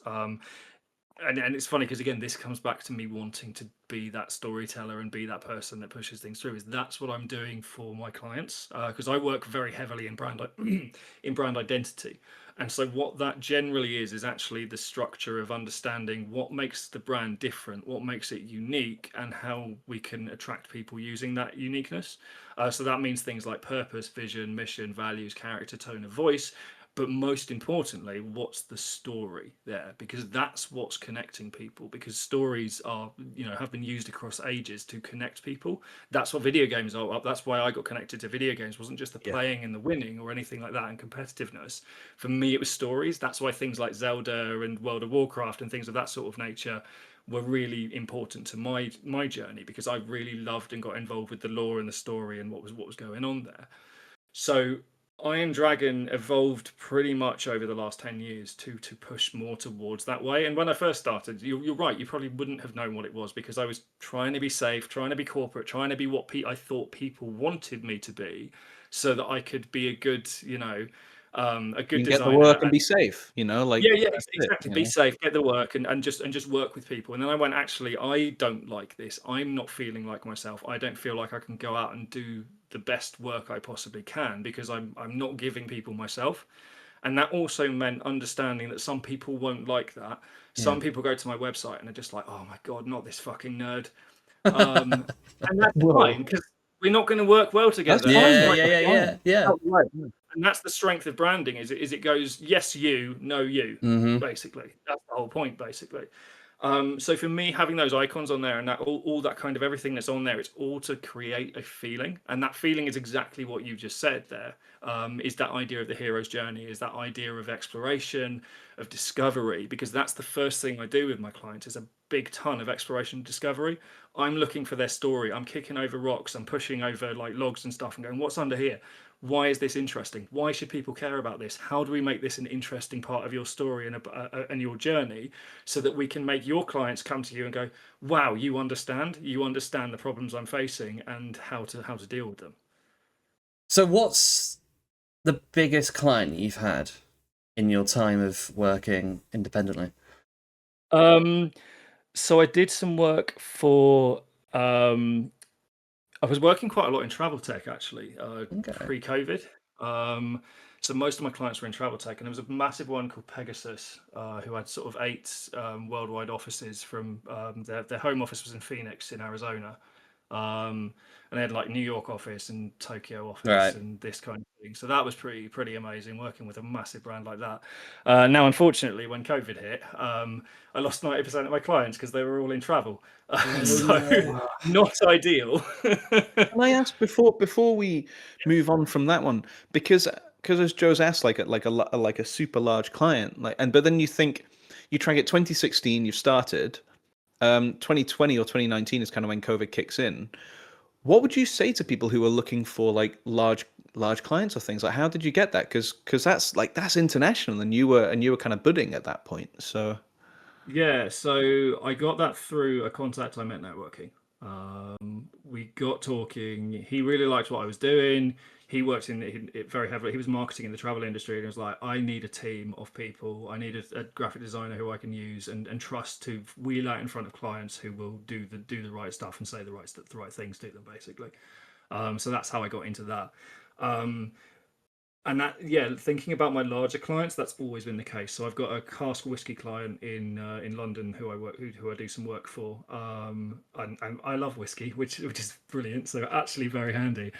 and it's funny because, again, this comes back to me wanting to be that storyteller and be that person that pushes things through. Is that's what I'm doing for my clients, because I work very heavily in brand in brand identity. And so what that generally is actually the structure of understanding what makes the brand different, what makes it unique, and how we can attract people using that uniqueness. So that means things like purpose, vision, mission, values, character, tone of voice. But most importantly, what's the story there? Because that's what's connecting people. Because stories are, have been used across ages to connect people. That's what video games are. That's why I got connected to video games. It wasn't just the playing and the winning or anything like that and competitiveness. For me, it was stories. That's why things like Zelda and World of Warcraft and things of that sort of nature were really important to my journey, because I really loved and got involved with the lore and the story and what was going on there. So Iron Dragon evolved pretty much over the last 10 years to push more towards that way. And when I first started, you're right, you probably wouldn't have known what it was, because I was trying to be safe, trying to be corporate, trying to be what I thought people wanted me to be, so that I could be a good, a good You can get the designer. work and be safe, like, Yeah, that's exactly. it, Be safe, get the work, and just work with people. And then I went, actually, I don't like this. I'm not feeling like myself. I don't feel like I can go out and do the best work I possibly can, because I'm not giving people myself. And that also meant understanding that some people won't like that. Some people go to my website and are just like, oh my God, not this fucking nerd. And that's fine, because we're not going to work well together. Yeah. And that's the strength of branding, is it goes, yes, you, no, you, basically. That's the whole point, basically. So for me, having those icons on there and that all that kind of everything that's on there, it's all to create a feeling. And that feeling is exactly what you just said there. Is that idea of the hero's journey, is that idea of exploration, of discovery, because that's the first thing I do with my clients, is a big ton of exploration and discovery. I'm looking for their story. I'm kicking over rocks. I'm pushing over like logs and stuff and going, what's under here? Why is this interesting? Why should people care about this? How do we make this an interesting part of your story and your journey, so that we can make your clients come to you and go, wow, you understand the problems I'm facing and how to deal with them. So what's the biggest client you've had in your time of working independently? So I did some work for I was working quite a lot in travel tech, actually, pre-COVID. So most of my clients were in travel tech, and there was a massive one called Pegasus, who had sort of 8 worldwide offices. From their home office was in Phoenix, in Arizona, And they had like New York office and Tokyo office Right. and this kind of thing. So that was pretty amazing working with a massive brand like that. Now, unfortunately, when COVID hit, I lost 90% of my clients because they were all in travel. So not ideal. Can I ask before we move on from that one, because as Joe's asked, like a super large client, but then you think you try it 2016, you started, 2020 or 2019 is kind of when COVID kicks in. What would you say to people who are looking for like large clients or things? Like, how did you get that? Because that's international, and you were kind of budding at that point. So Yeah, so I got that through a contact I met networking. We got talking. He really liked what I was doing. He worked in it very heavily. He was marketing in the travel industry, and he was like, "I need a team of people. I need a graphic designer who I can use and trust to wheel out in front of clients who will do the right stuff and say the right things to them, basically." So that's how I got into that. Um, and that, yeah, thinking about my larger clients, that's always been the case. So I've got a cask whiskey client in London who I do some work for, and I love whiskey, which is brilliant. So actually very handy.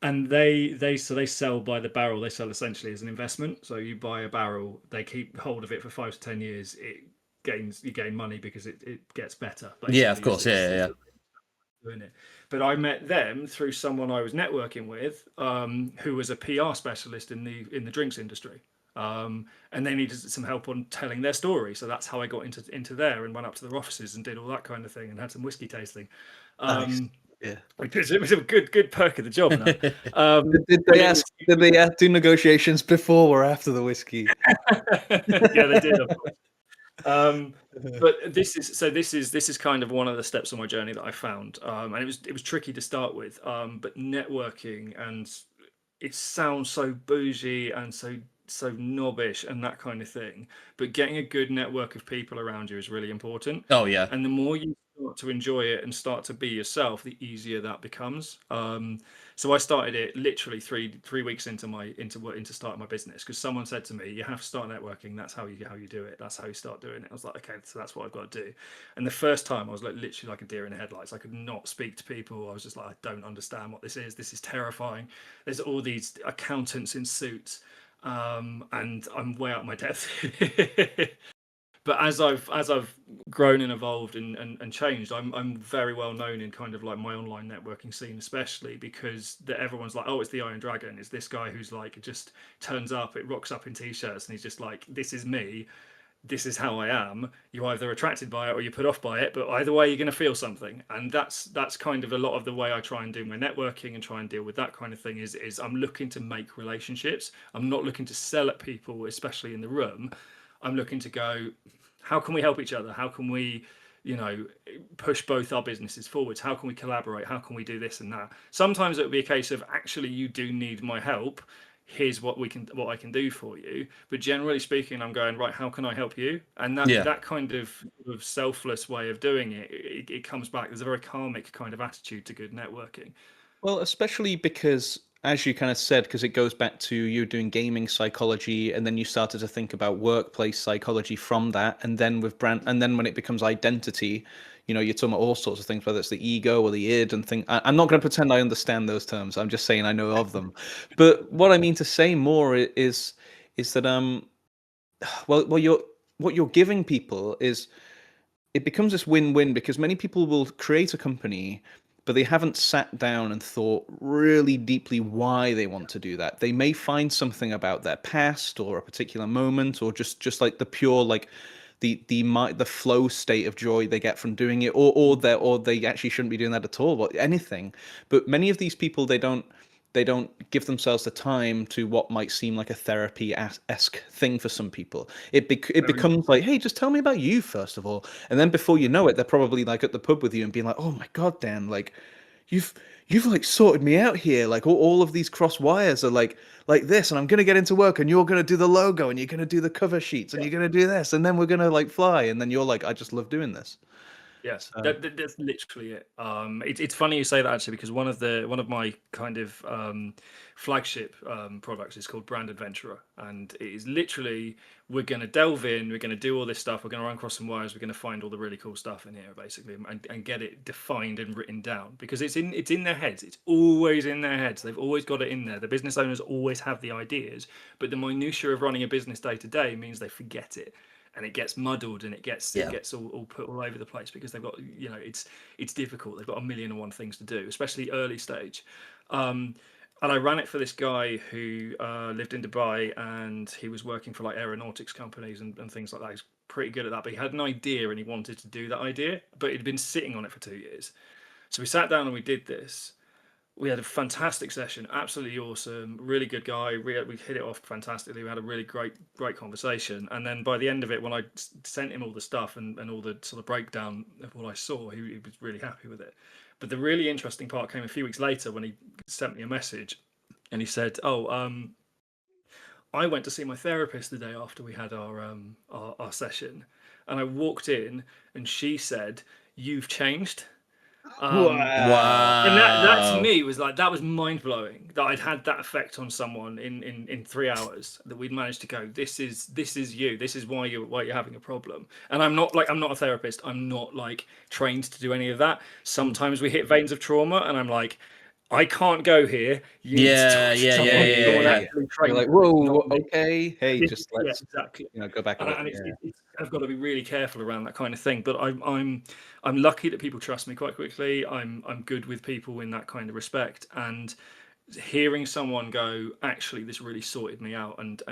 And they sell by the barrel. They sell essentially as an investment. So you buy a barrel, they keep hold of it for 5 to 10 years. You gain money because it gets better. Yeah, of Basically, course. Yeah. doing it. But I met them through someone I was networking with, who was a PR specialist in the drinks industry, and they needed some help on telling their story. So that's how I got into there and went up to their offices and did all that kind of thing and had some whiskey tasting. nice. Yeah. Because it was a good perk of the job. Now, Did and they it ask? Did they do negotiations before or after the whiskey? yeah, they did. Of course. But this is kind of one of the steps on my journey that I found, and it was tricky to start with, but networking, and it sounds so bougie and so knobbish and that kind of thing, but getting a good network of people around you is really important. Oh yeah. And the more you start to enjoy it and start to be yourself, the easier that becomes. So I started it literally three weeks into starting my business, because someone said to me, "You have to start networking. That's how you do it. That's how you start doing it." I was like, "Okay, so that's what I've got to do." And the first time, I was like literally like a deer in the headlights. I could not speak to people. I was just like, "I don't understand what this is. This is terrifying. There's all these accountants in suits, and I'm way out of my depth." But as I've grown and evolved and changed, I'm very well known in kind of like my online networking scene, especially because everyone's like, "Oh, it's the Iron Dragon. It's this guy who's like just turns up, it rocks up in t-shirts, and he's just like, this is me. This is how I am." You're either attracted by it or you're put off by it, but either way, you're going to feel something. And that's kind of a lot of the way I try and do my networking and try and deal with that kind of thing. Is I'm looking to make relationships. I'm not looking to sell at people, especially in the room. I'm looking to go, how can we help each other? How can we, push both our businesses forwards? How can we collaborate? How can we do this and that? Sometimes it would be a case of, actually, you do need my help. Here's what I can do for you. But generally speaking, I'm going, right, how can I help you? And Yeah. that kind of selfless way of doing it comes back. There's a very karmic kind of attitude to good networking. Well, especially because, as you kind of said, because it goes back to you doing gaming psychology, and then you started to think about workplace psychology from that, and then and then when it becomes identity, you're talking about all sorts of things, whether it's the ego or the id and things. I'm not going to pretend I understand those terms. I'm just saying I know of them. But what I mean to say more is that what you're giving people is, it becomes this win-win, because many people will create a company, but they haven't sat down and thought really deeply why they want to do that. They may find something about their past or a particular moment, or just like the pure, like the flow state of joy they get from doing it, or they actually shouldn't be doing that at all, or anything. But many of these people, they don't give themselves the time to what might seem like a therapy-esque thing for some people. It becomes like, hey, just tell me about you first of all, and then before you know it, they're probably like at the pub with you and being like, oh my god, Dan, like you've like sorted me out here. Like all of these cross wires are like this, and I'm gonna get into work, and you're gonna do the logo, and you're gonna do the cover sheets, and you're gonna do this, and then we're gonna like fly, and then you're like, I just love doing this. Yeah, So, that's literally it. It's funny you say that, actually, because one of my kind of flagship products is called Brand Adventurer, and it is literally, we're going to delve in, we're going to do all this stuff, we're going to run across some wires, we're going to find all the really cool stuff in here basically, and get it defined and written down, because it's in their heads. It's always in their heads. They've always got it in there. The business owners always have the ideas, but the minutiae of running a business day to day means they forget it, and it gets muddled, and it gets all put all over the place, because they've got, it's difficult. They've got a million and one things to do, especially early stage. And I ran it for this guy who lived in Dubai, and he was working for like aeronautics companies and things like that. He's pretty good at that, but he had an idea and he wanted to do that idea, but he'd been sitting on it for 2 years. So we sat down and we did this. We had a fantastic session, absolutely awesome, really good guy. We hit it off fantastically. We had a really great conversation. And then by the end of it, when I sent him all the stuff and all the sort of breakdown of what I saw, he was really happy with it. But the really interesting part came a few weeks later when he sent me a message, and he said, "Oh, I went to see my therapist the day after we had our session, and I walked in, and she said, 'You've changed.'" And that to me was like, that was mind blowing, that I'd had that effect on someone in 3 hours, that we'd managed to go, this is you, this is why you're having a problem. And I'm not a therapist, I'm not like trained to do any of that. Sometimes we hit veins of trauma and I'm like, I can't go here. You need to talk to someone actually trained. You're like, whoa, okay, hey, just let's exactly. go back a bit. And I've got to be really careful around that kind of thing. But I'm lucky that people trust me quite quickly. I'm good with people in that kind of respect. And hearing someone go, actually, this really sorted me out and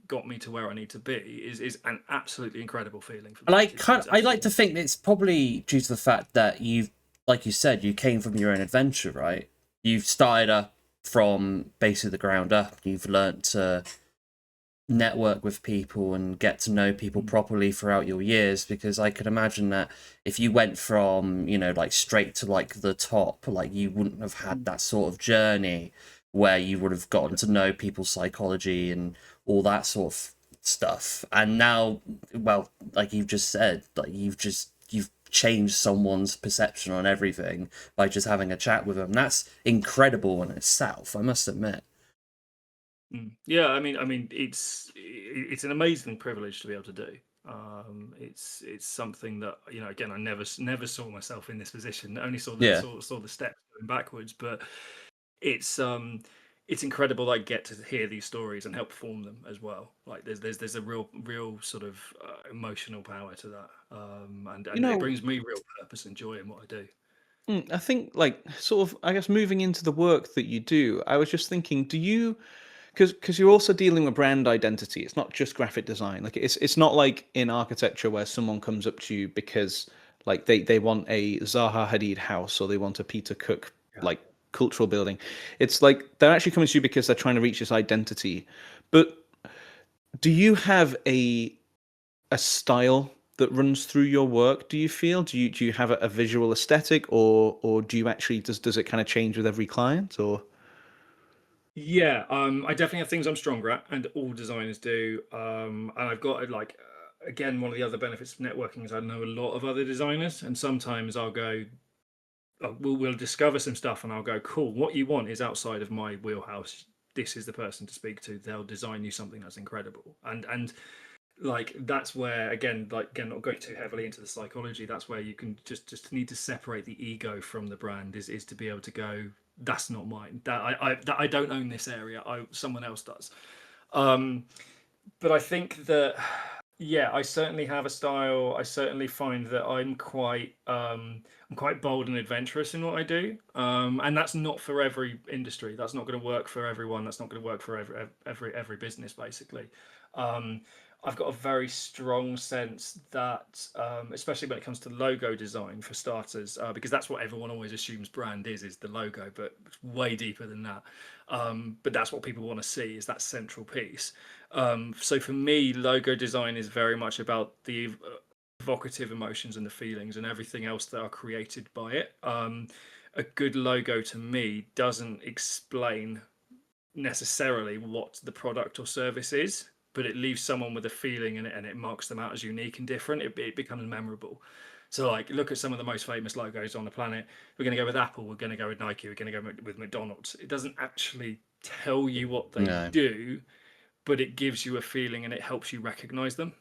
got me to where I need to be is an absolutely incredible feeling for me. And I like to think it's probably due to the fact that you've, like you said, you came from your own adventure, right? You've started from basically the ground up. You've learnt to network with people and get to know people properly throughout your years, because I could imagine that if you went from, like straight to like the top, like you wouldn't have had that sort of journey where you would have gotten to know people's psychology and all that sort of stuff. And now, well, like you've just said, like you've changed someone's perception on everything by just having a chat with them. That's incredible in itself, I must admit. Yeah, I mean, it's an amazing privilege to be able to do. It's something that again, I never saw myself in this position. I only saw the steps going backwards, but it's incredible that I get to hear these stories and help form them as well. Like there's a real sort of emotional power to that, and it brings me real purpose and joy in what I do. I think, like, sort of, I guess, moving into the work that you do, I was just thinking, do you, because you're also dealing with brand identity. It's not just graphic design. Like it's not like in architecture where someone comes up to you because like they want a Zaha Hadid house or they want a Peter Cook like cultural building. It's like they're actually coming to you because they're trying to reach this identity. But do you have a style that runs through your work? Do you feel? Do you have a visual aesthetic, or do you actually does it kind of change with every client, or? Yeah, I definitely have things I'm stronger at, and all designers do. And I've got again, one of the other benefits of networking is I know a lot of other designers, and sometimes I'll go, we'll discover some stuff, and I'll go, cool. What you want is outside of my wheelhouse. This is the person to speak to. They'll design you something that's incredible, and like that's where again not going too heavily into the psychology, that's where you can just need to separate the ego from the brand, is to be able to go, that's not mine, that I don't own this area, someone else does. But I think that I certainly have a style. I certainly find that I'm quite bold and adventurous in what I do, and that's not for every industry. That's not going to work for everyone. That's not going to work for every business basically. I've got a very strong sense that, especially when it comes to logo design for starters, because that's what everyone always assumes brand is the logo, but it's way deeper than that. But that's what people want to see, is that central piece. So for me, logo design is very much about the evocative emotions and the feelings and everything else that are created by it. A good logo to me doesn't explain necessarily what the product or service is, but it leaves someone with a feeling, and it marks them out as unique and different. It becomes memorable. So like, look at some of the most famous logos on the planet. We're going to go with Apple. We're going to go with Nike. We're going to go with McDonald's. It doesn't actually tell you what they No. do, but it gives you a feeling and it helps you recognize them.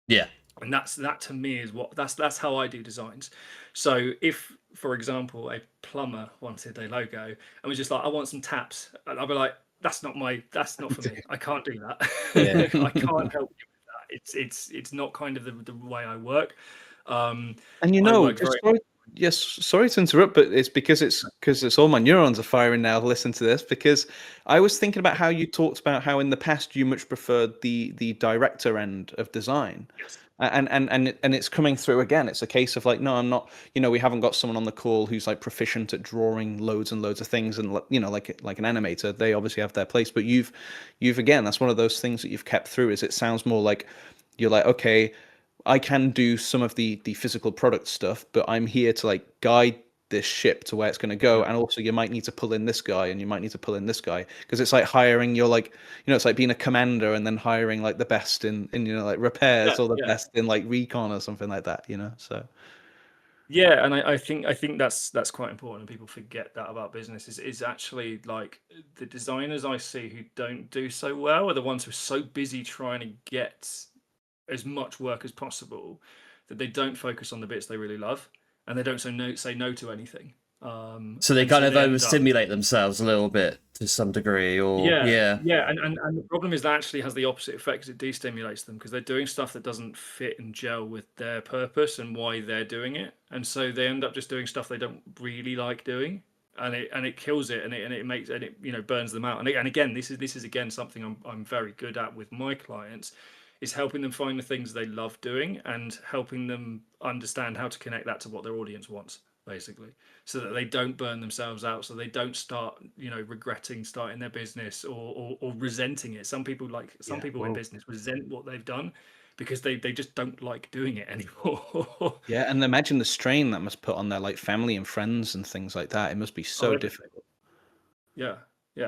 Yeah. And that to me is what that's how I do designs. So if, for example, a plumber wanted a logo and was just like, I want some taps, and I'll be like, that's not for me. I can't do that. Yeah. I can't help you with that. It's not kind of the way I work. And I work very sorry to interrupt, but it's because it's all my neurons are firing now to listen to this, because I was thinking about how you talked about how in the past you much preferred the director end of design. yes. And it's coming through again. It's a case of like, no, I'm not, we haven't got someone on the call who's like proficient at drawing loads and loads of things, and like an animator, they obviously have their place, but you've again, that's one of those things that you've kept through, is it sounds more like you're like, okay, I can do some of the physical product stuff, but I'm here to like guide this ship to where it's going to go. And also you might need to pull in this guy and you might need to pull in this guy, because it's like hiring your like, it's like being a commander and then hiring like the best in like repairs or the best in like recon or something like that, so. Yeah, and I think that's quite important, and people forget that about business. Is actually like the designers I see who don't do so well are the ones who are so busy trying to get as much work as possible that they don't focus on the bits they really love, and they don't say no to anything. So they and kind of they end up- overstimulate themselves a little bit to some degree, or yeah, and the problem is that actually has the opposite effect, because it destimulates them, because they're doing stuff that doesn't fit and gel with their purpose and why they're doing it, and so they end up just doing stuff they don't really like doing, and it kills it, and it makes, and it burns them out. And again, this is again something I'm very good at with my clients, is helping them find the things they love doing and helping them understand how to connect that to what their audience wants, basically, so that they don't burn themselves out, so they don't start regretting starting their business, or resenting it. Some people in business resent what they've done because they just don't like doing it anymore. Yeah, and imagine the strain that must put on their like family and friends and things like that. It must be so difficult. Yeah,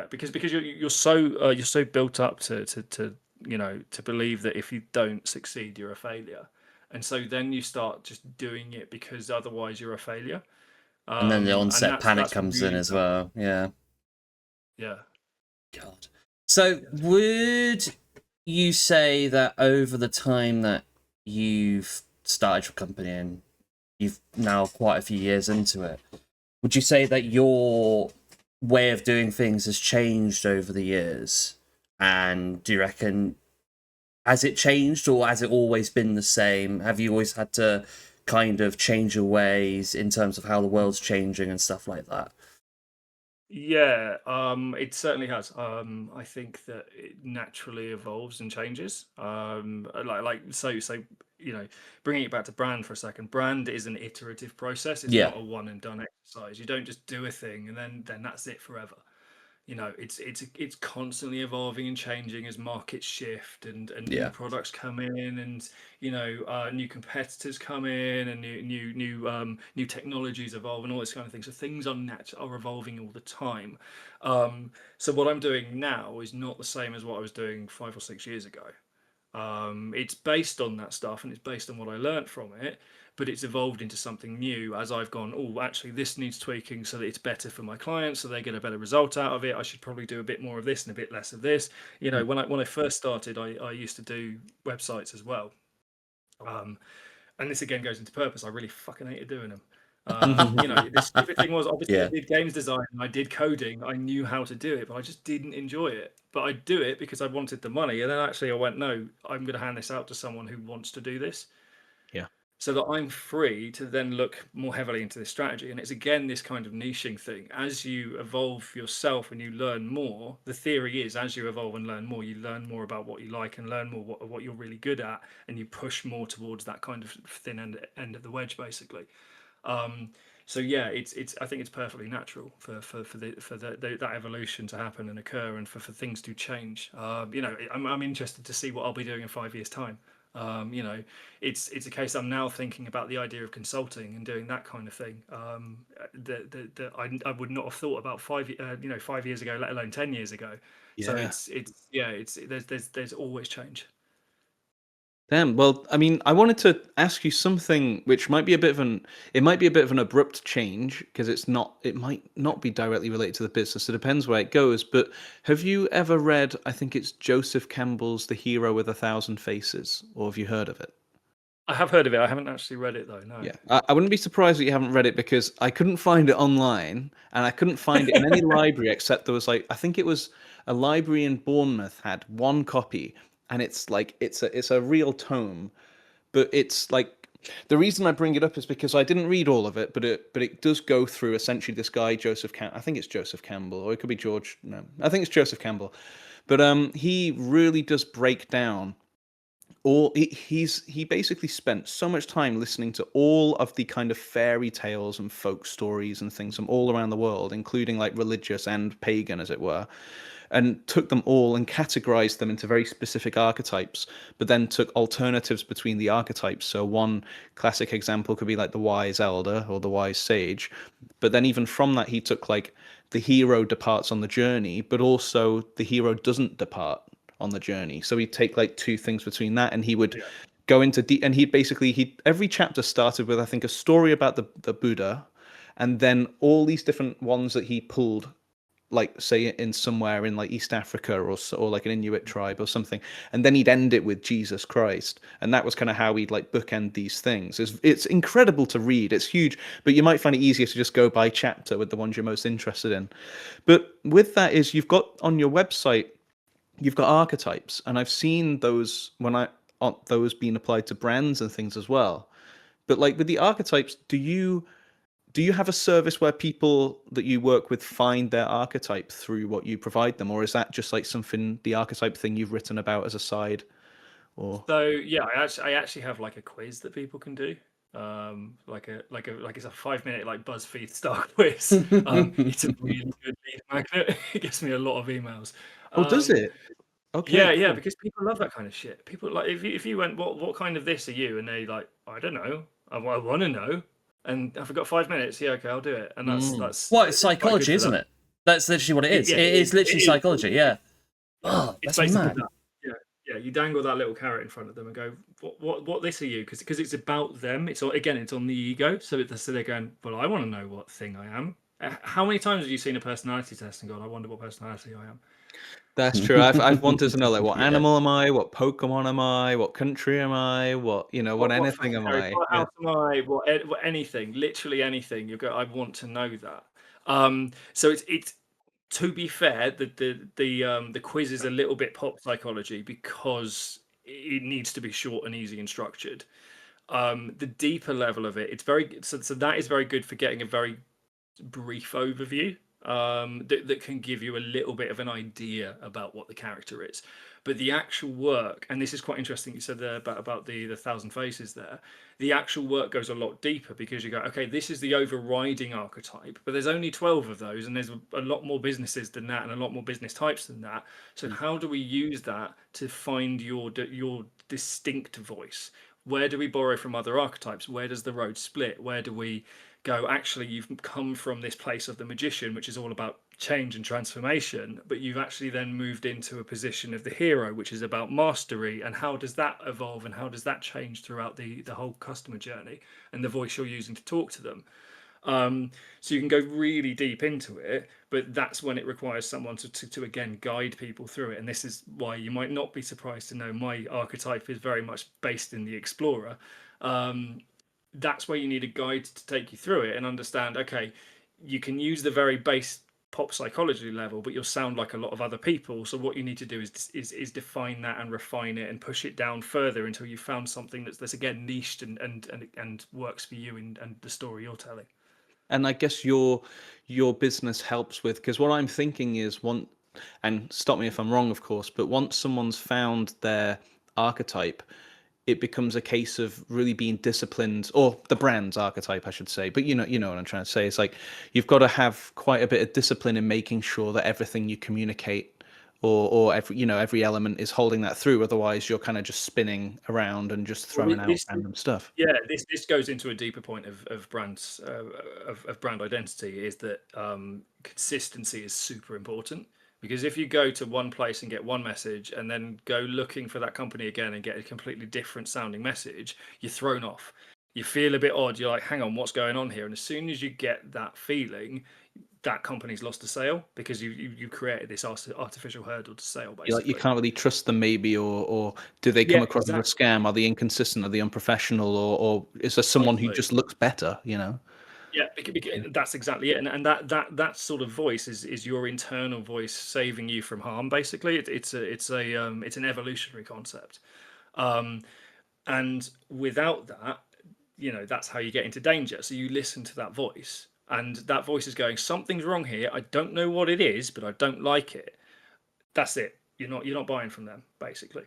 because you're so built up to believe that if you don't succeed, you're a failure, and so then you start just doing it because otherwise you're a failure. and then the onset panic that's comes really in as well. Yeah. God. So would you say that over the time that you've started your company and you've now quite a few years into it, would you say that your way of doing things has changed over the years? And do you reckon, has it changed, or has it always been the same? Have you always had to kind of change your ways in terms of how the world's changing and stuff like that? Yeah, it certainly has. I think that it naturally evolves and changes. Bringing it back to brand for a second. Brand is an iterative process. It's Yeah. not a one and done exercise. You don't just do a thing and then that's it forever. It's constantly evolving and changing as markets shift and new products come in, and new competitors come in, and new technologies evolve and all this kind of thing. So things are evolving all the time. So what I'm doing now is not the same as what I was doing 5 or 6 years ago. It's based on that stuff and it's based on what I learned from it, but it's evolved into something new as I've gone, oh, actually this needs tweaking so that it's better for my clients, so they get a better result out of it. I should probably do a bit more of this and a bit less of this. When I first started, I used to do websites as well. And this again goes into purpose. I really fucking hated doing them. The stupid thing was, obviously, I did games design and I did coding. I knew how to do it, but I just didn't enjoy it. But I'd do it because I wanted the money. And then actually I went, no, I'm going to hand this out to someone who wants to do this. Yeah. So that I'm free to then look more heavily into this strategy. And it's again this kind of niching thing. As you evolve yourself and you learn more, the theory is as you evolve and learn more, you learn more about what you like and learn more what you're really good at, and you push more towards that kind of thin end of the wedge, basically. So yeah, it's I think it's perfectly natural for that evolution to happen and occur, and for things to change. I'm interested to see what I'll be doing in 5 years' time. It's a case I'm now thinking about the idea of consulting and doing that kind of thing. That I would not have thought about 5 years ago, let alone 10 years ago. Yeah. So there's always change. Damn. Well, I mean, I wanted to ask you something which might be a bit of an abrupt change because it might not be directly related to the business. It depends where it goes. But have you ever read, I think it's Joseph Campbell's The Hero with a Thousand Faces, or have you heard of it? I have heard of it. I haven't actually read it though. No. Yeah, I wouldn't be surprised that you haven't read it because I couldn't find it online and I couldn't find it in any library except there was like I think it was a library in Bournemouth had one copy and it's like it's a real tome, but it's like the reason I bring it up is because I didn't read all of it, but it does go through essentially this guy Joseph I think it's Joseph Campbell or it could be George. No, I think it's Joseph Campbell, but he really does break down all he basically spent so much time listening to all of the kind of fairy tales and folk stories and things from all around the world, including like religious and pagan, as it were, and took them all and categorized them into very specific archetypes, but then took alternatives between the archetypes. So one classic example could be like the wise elder or the wise sage, but then even from that he took like the hero departs on the journey, but also the hero doesn't depart on the journey. So he'd take like two things between that, and he would go into and he'd basically he every chapter started with I think a story about the Buddha, and then all these different ones that he pulled, like say in somewhere in like East Africa or like an Inuit tribe or something, and then he'd end it with Jesus Christ, and that was kind of how he'd like bookend these things. It's incredible to read. It's huge, but you might find it easier to just go by chapter with the ones you're most interested in. But with that is you've got on your website you've got archetypes, and I've seen those those being applied to brands and things as well. But like with the archetypes, do you have a service where people that you work with find their archetype through what you provide them, or is that just like something the archetype thing you've written about as a side? Or So yeah, I actually have like a quiz that people can do. Like it's a 5 minute like BuzzFeed style quiz. It's a really good lead magnet. It gets me a lot of emails. oh, does Um, it? Okay, yeah, cool. because people love that kind of shit. People like if you went, what kind of this are you? And they like, I don't know. I want to know. And if I've got 5 minutes, yeah, okay, I'll do it. And Mm. Well, it's quite good psychology, for isn't that. it? That's literally what it is. Yeah, It is it literally is. psychology. Yeah. Oh, It's that's basically mad. that. Yeah, yeah. You dangle that little carrot in front of them and go, what this are you? Because it's about them. It's on the ego. So they're going, well, I want to know what thing I am. How many times have you seen a personality test and gone, I wonder what personality I am? That's true. I've wanted to know like what Yeah. animal am I, what Pokemon am I, what country am I, what What anything fucking am Harry I? Potter Yeah. house am I? What anything, literally anything. You go, I want to know that. So it's to be fair, the quiz is a little bit pop psychology because it needs to be short and easy and structured. The deeper level of it, it's very so that is very good for getting a very brief overview that can give you a little bit of an idea about what the character is. But the actual work, and this is quite interesting, you said there about the thousand faces there. The actual work goes a lot deeper because you go, okay, this is the overriding archetype, but there's only 12 of those, and there's a lot more businesses than that, and a lot more business types than that. So how do we use that to find your distinct voice? Where do we borrow from other archetypes? Where does the road split? Where do we go, actually, you've come from this place of the magician, which is all about change and transformation, but you've actually then moved into a position of the hero, which is about mastery. And how does that evolve and how does that change throughout the whole customer journey and the voice you're using to talk to them? So you can go really deep into it, but that's when it requires someone to again guide people through it. And this is why you might not be surprised to know my archetype is very much based in the explorer. That's where you need a guide to take you through it and understand, okay, you can use the very base pop psychology level, but you'll sound like a lot of other people. So what you need to do is define that and refine it and push it down further until you found something that's again niched and works for you and the story you're telling. And I guess your business helps with because what I'm thinking is and stop me if I'm wrong, of course, but once someone's found their archetype, it becomes a case of really being disciplined, or the brand's archetype, I should say. But you know what I'm trying to say. It's like you've got to have quite a bit of discipline in making sure that everything you communicate or every element is holding that through. Otherwise, you're kind of just spinning around and just Well, throwing out random stuff. yeah, this goes into a deeper point of brands of brand identity is that consistency is super important. Because if you go to one place and get one message and then go looking for that company again and get a completely different sounding message, you're thrown off. You feel a bit odd. You're like, hang on, what's going on here? And as soon as you get that feeling, that company's lost a sale because you created this artificial hurdle to sale, You basically. can't really trust them, maybe, or do they come across as a scam? Are they inconsistent? Are they unprofessional? Or is there someone who just looks better? Yeah, that's exactly it, and that sort of voice is your internal voice saving you from harm. Basically, it's an evolutionary concept, and without that, that's how you get into danger. So you listen to that voice, and that voice is going, something's wrong here. I don't know what it is, but I don't like it. That's it. You're not buying from them, basically.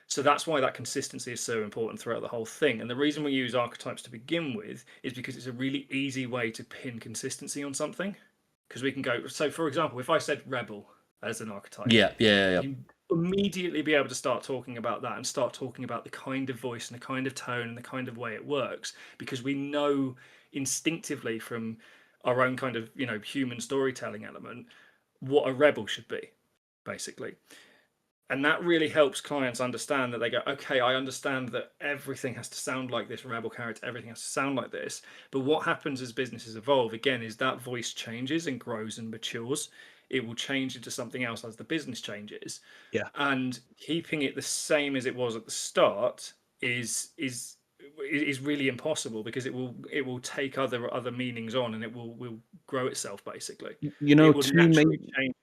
So that's why that consistency is so important throughout the whole thing. And the reason we use archetypes to begin with is because it's a really easy way to pin consistency on something. Because we can go, so for example, if I said rebel as an archetype, you immediately be able to start talking about that and start talking about the kind of voice and the kind of tone and the kind of way it works, because we know instinctively from our own kind of human storytelling element what a rebel should be, basically. And that really helps clients understand that they go, okay, I understand that everything has to sound like this rebel character, everything has to sound like this. But what happens as businesses evolve, again, is that voice changes and grows and matures. It will change into something else as the business changes. Yeah. And keeping it the same as it was at the start is really impossible, because it will take other meanings on, and it will grow itself, basically. It will naturally change,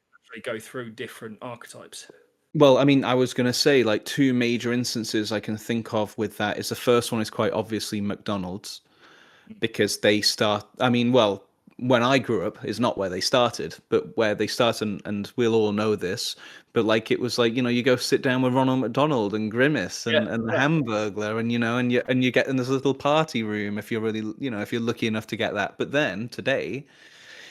go through different archetypes. Well, I mean, I was going to say, like, two major instances I can think of with that is, the first one is quite obviously McDonald's, because they start, I mean, well, when I grew up is not where they started, but where they start, and we'll all know this, but like, it was like, you go sit down with Ronald McDonald and Grimace and the Hamburglar, and you get in this little party room if you're really, if you're lucky enough to get that. But then today,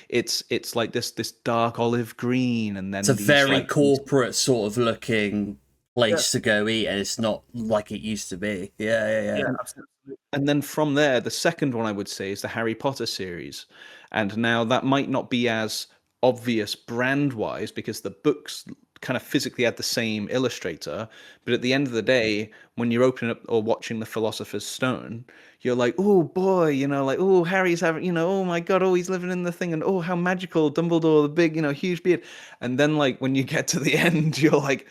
it's like this dark olive green, and then it's a very corporate sort of looking place to go eat, and it's not like it used to be. Yeah, absolutely. And then from there, the second one I would say is the Harry Potter series, and now that might not be as obvious brand wise because the books kind of physically had the same illustrator, but at the end of the day, when you're opening up or watching the Philosopher's Stone, you're like, oh boy, like, oh, Harry's having, oh my god, oh, he's living in the thing, and oh, how magical, Dumbledore, the big, huge beard. And then, like, when you get to the end, you're like,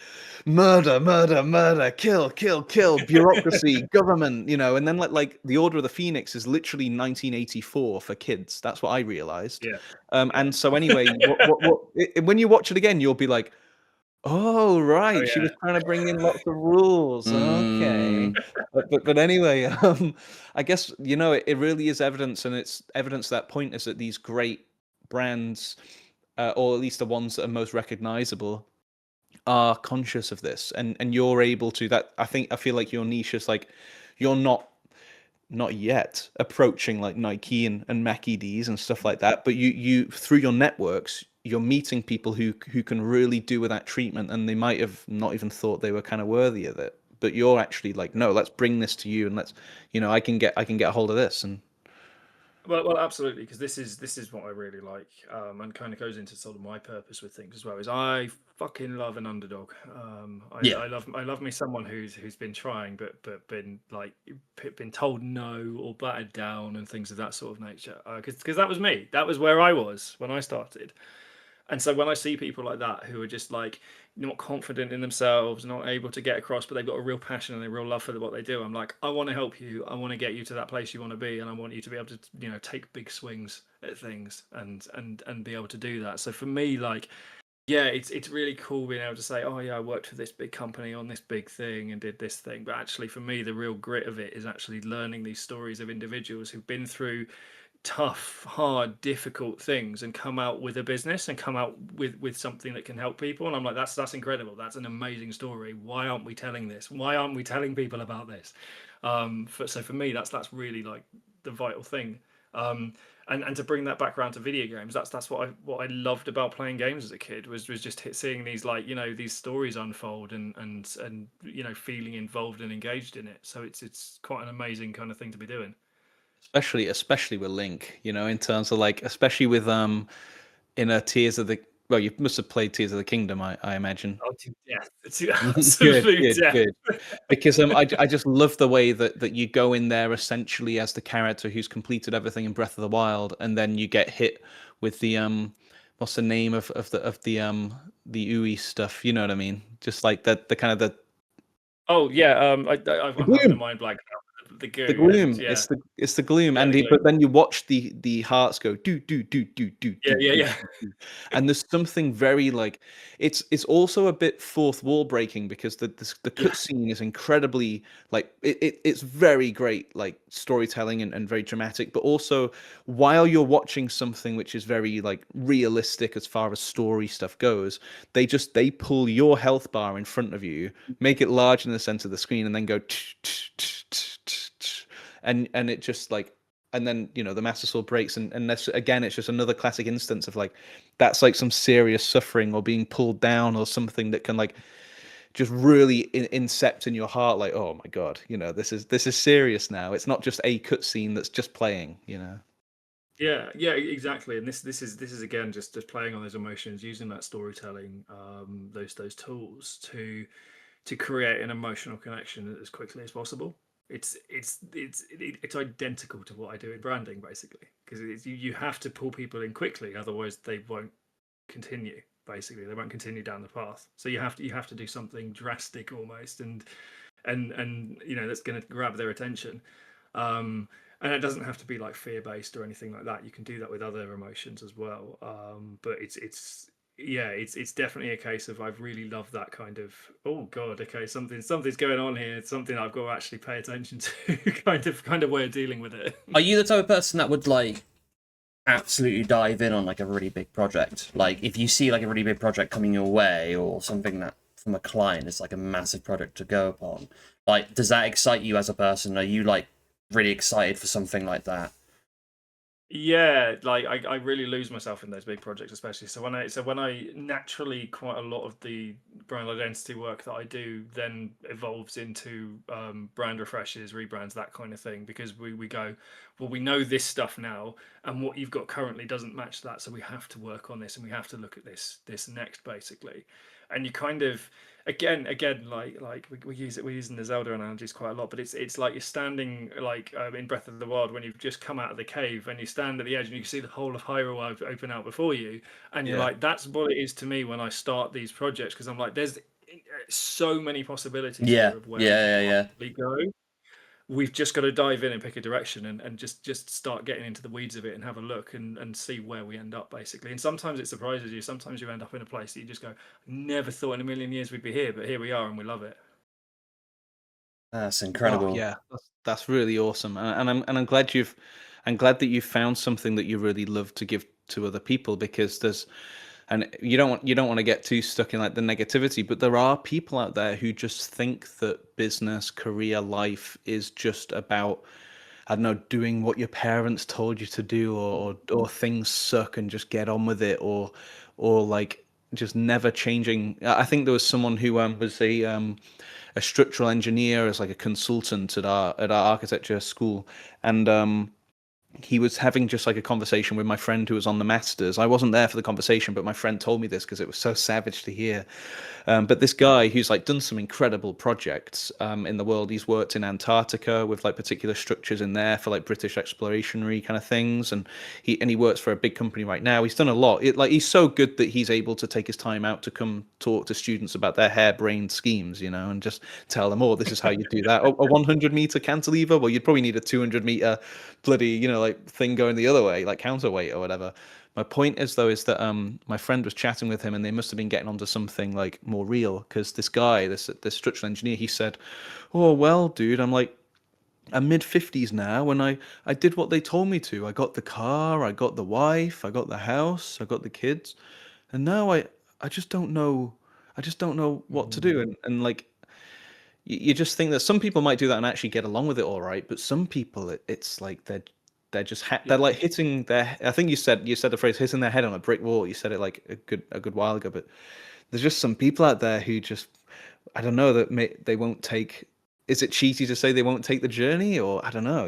murder, murder, murder, kill, kill, kill, bureaucracy, government, and then like the Order of the Phoenix is literally 1984 for kids. That's what I realized. And so anyway, when you watch it again, you'll be like, oh right, she was trying to bring in lots of rules. Okay, but anyway, I guess it really is evidence, and it's evidence that point is that these great brands, or at least the ones that are most recognizable, are conscious of this, and you're able to. That I feel like your niche is like, you're not yet approaching like Nike and Mackie D's and stuff like that, but you through your networks, you're meeting people who can really do with that treatment, and they might have not even thought they were kind of worthy of it, but you're actually like, no, let's bring this to you, and let's, I can get a hold of this. And well, absolutely, because this is what I really like, and kind of goes into sort of my purpose with things as well. Is I fucking love an underdog. I love me someone who's been trying, but been told no or battered down and things of that sort of nature. Because that was me. That was where I was when I started. And so when I see people like that who are just like not confident in themselves, not able to get across, but they've got a real passion and a real love for what they do, I'm like, I want to help you. I want to get you to that place you want to be, and I want you to be able to, take big swings at things and be able to do that. So for me, like, yeah, it's really cool being able to say, oh yeah, I worked for this big company on this big thing and did this thing. But actually, for me, the real grit of it is actually learning these stories of individuals who've been through tough, hard, difficult things and come out with a business and come out with something that can help people. And I'm like, that's incredible. That's an amazing story. Why aren't we telling this? Why aren't we telling people about this? So for me, that's really like the vital thing. And to bring that back around to video games, that's what I loved about playing games as a kid, was just seeing these, like, these stories unfold and feeling involved and engaged in it. So it's quite an amazing kind of thing to be doing. Especially with Link, in terms of like, especially with Inner Tears of the Well, you must have played Tears of the Kingdom, I imagine. Oh, to death. To Good, absolute good, death. good. Because I just love the way that you go in there essentially as the character who's completed everything in Breath of the Wild, and then you get hit with the what's the name the ooey stuff? You know what I mean? Just like the kind of Oh yeah, the I'm having a gloom. mind blank now. The The goo, and gloom. yeah, It's the gloom, yeah, and the glue. but then you watch the hearts go do do do do do Yeah, do yeah, do yeah. do, and there's something very like it's also a bit fourth wall breaking because the Yeah, cutscene is incredibly like it's very great like storytelling and very dramatic, but also while you're watching something which is very like realistic as far as story stuff goes, they pull your health bar in front of you, make it large in the center of the screen, and then go and it just like and then the master sword breaks and that's again it's just another classic instance of like that's like some serious suffering or being pulled down or something that can like just really incept in your heart like oh my god this is serious now. It's not just a cutscene that's just playing. yeah, yeah, exactly. And this is again just playing on those emotions, using that storytelling, those tools to create an emotional connection as quickly as possible. It's identical to what I do in branding, basically, because you have to pull people in quickly, otherwise they won't continue. Basically, they won't continue down the path. So you have to do something drastic almost, and that's going to grab their attention. Um, and it doesn't have to be like fear based or anything like that. You can do that with other emotions as well. But it's definitely a case of I've really loved that kind of oh god, okay, something's going on here. It's something I've got to actually pay attention to kind of way of dealing with it. Are you the type of person that would like absolutely dive in on like a really big project? Like if you see like a really big project coming your way or something that from a client is like a massive project to go upon, like does that excite you as a person? Are you like really excited for something like that? Yeah, like I really lose myself in those big projects, especially. So when I naturally quite a lot of the brand identity work that I do then evolves into brand refreshes, rebrands, that kind of thing, because we go, well, we know this stuff now, and what you've got currently doesn't match that, so we have to work on this, and we have to look at this next, basically. And you kind of again like we're using the Zelda analogies quite a lot, but it's like you're standing like in Breath of the Wild when you've just come out of the cave and you stand at the edge and you can see the whole of Hyrule open out before you, and you're Yeah. like, that's what it is to me when I start these projects, because I'm like, there's so many possibilities Yeah, here of where we could yeah, yeah, yeah. possibly go. We've just got to dive in and pick a direction, and just start getting into the weeds of it and have a look and see where we end up, basically. And sometimes it surprises you. Sometimes you end up in a place that you just go, never thought in a million years we'd be here, but here we are and we love it. That's Oh incredible. yeah, that's really awesome, and I'm glad that you've found something that you really love to give to other people, because there's and you don't want to get too stuck in like the negativity, but there are people out there who just think that business, career, life is just about, I don't know, doing what your parents told you to do, or things suck and just get on with it, or like just never changing. I think there was someone who was a structural engineer as like a consultant at our architecture school, and he was having just like a conversation with my friend who was on the masters. I wasn't there for the conversation, but my friend told me this because it was so savage to hear. But this guy who's like done some incredible projects in the world. He's worked in Antarctica with like particular structures in there for like British explorationary kind of things, and he works for a big company right now. He's done a lot. Like he's so good that he's able to take his time out to come talk to students about their harebrained schemes, and just tell them, oh, this is how you do that. A 100-meter cantilever, well, you'd probably need a 200-meter bloody like thing going the other way, like counterweight or whatever. My point is though is that my friend was chatting with him, and they must have been getting onto something like more real, because this guy, this structural engineer, he said, oh well dude, I'm mid-50s now, and I did what they told me to. I got the car, I got the wife, I got the house, I got the kids, and now I just don't know what to do. And like you just think that some people might do that and actually get along with it all right, but some people it's like they're just they're Yeah. like hitting their, I think you said the phrase hitting their head on a brick wall. You said it like a good while ago, but there's just some people out there who just, I don't know, they won't take, is it cheesy to say they won't take the journey, or I don't know.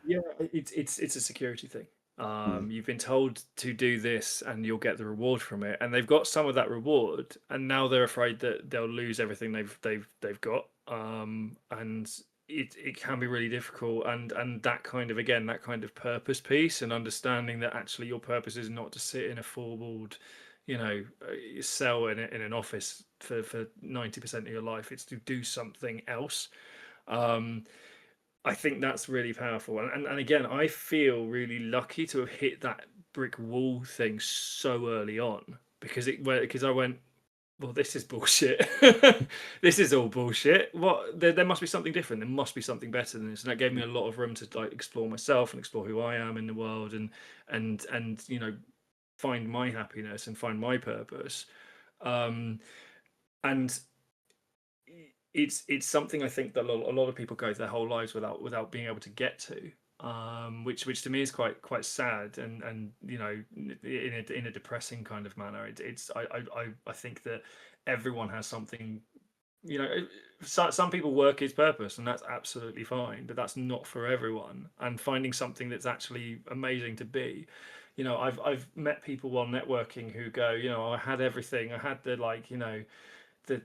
Yeah, it's a security thing. You've been told to do this and you'll get the reward from it, and they've got some of that reward, and now they're afraid that they'll lose everything they've got. And it can be really difficult, and that kind of, again, that kind of purpose piece, and understanding that actually your purpose is not to sit in a four-walled, cell in an office for 90% of your life. It's to do something else. Um, I think that's really powerful. And again, I feel really lucky to have hit that brick wall thing so early on, because I went, well, this is bullshit. This is all bullshit. What, there must be something different. There must be something better than this. And that gave me a lot of room to like explore myself and explore who I am in the world, and find my happiness and find my purpose. Um, and it's something I think that a lot of people go their whole lives without being able to get to, which to me is quite sad, and in a depressing kind of manner. I think that everyone has something. Some people work his purpose, and that's absolutely fine, but that's not for everyone. And finding something that's actually amazing to be. I've met people while networking who go, I had everything. I had the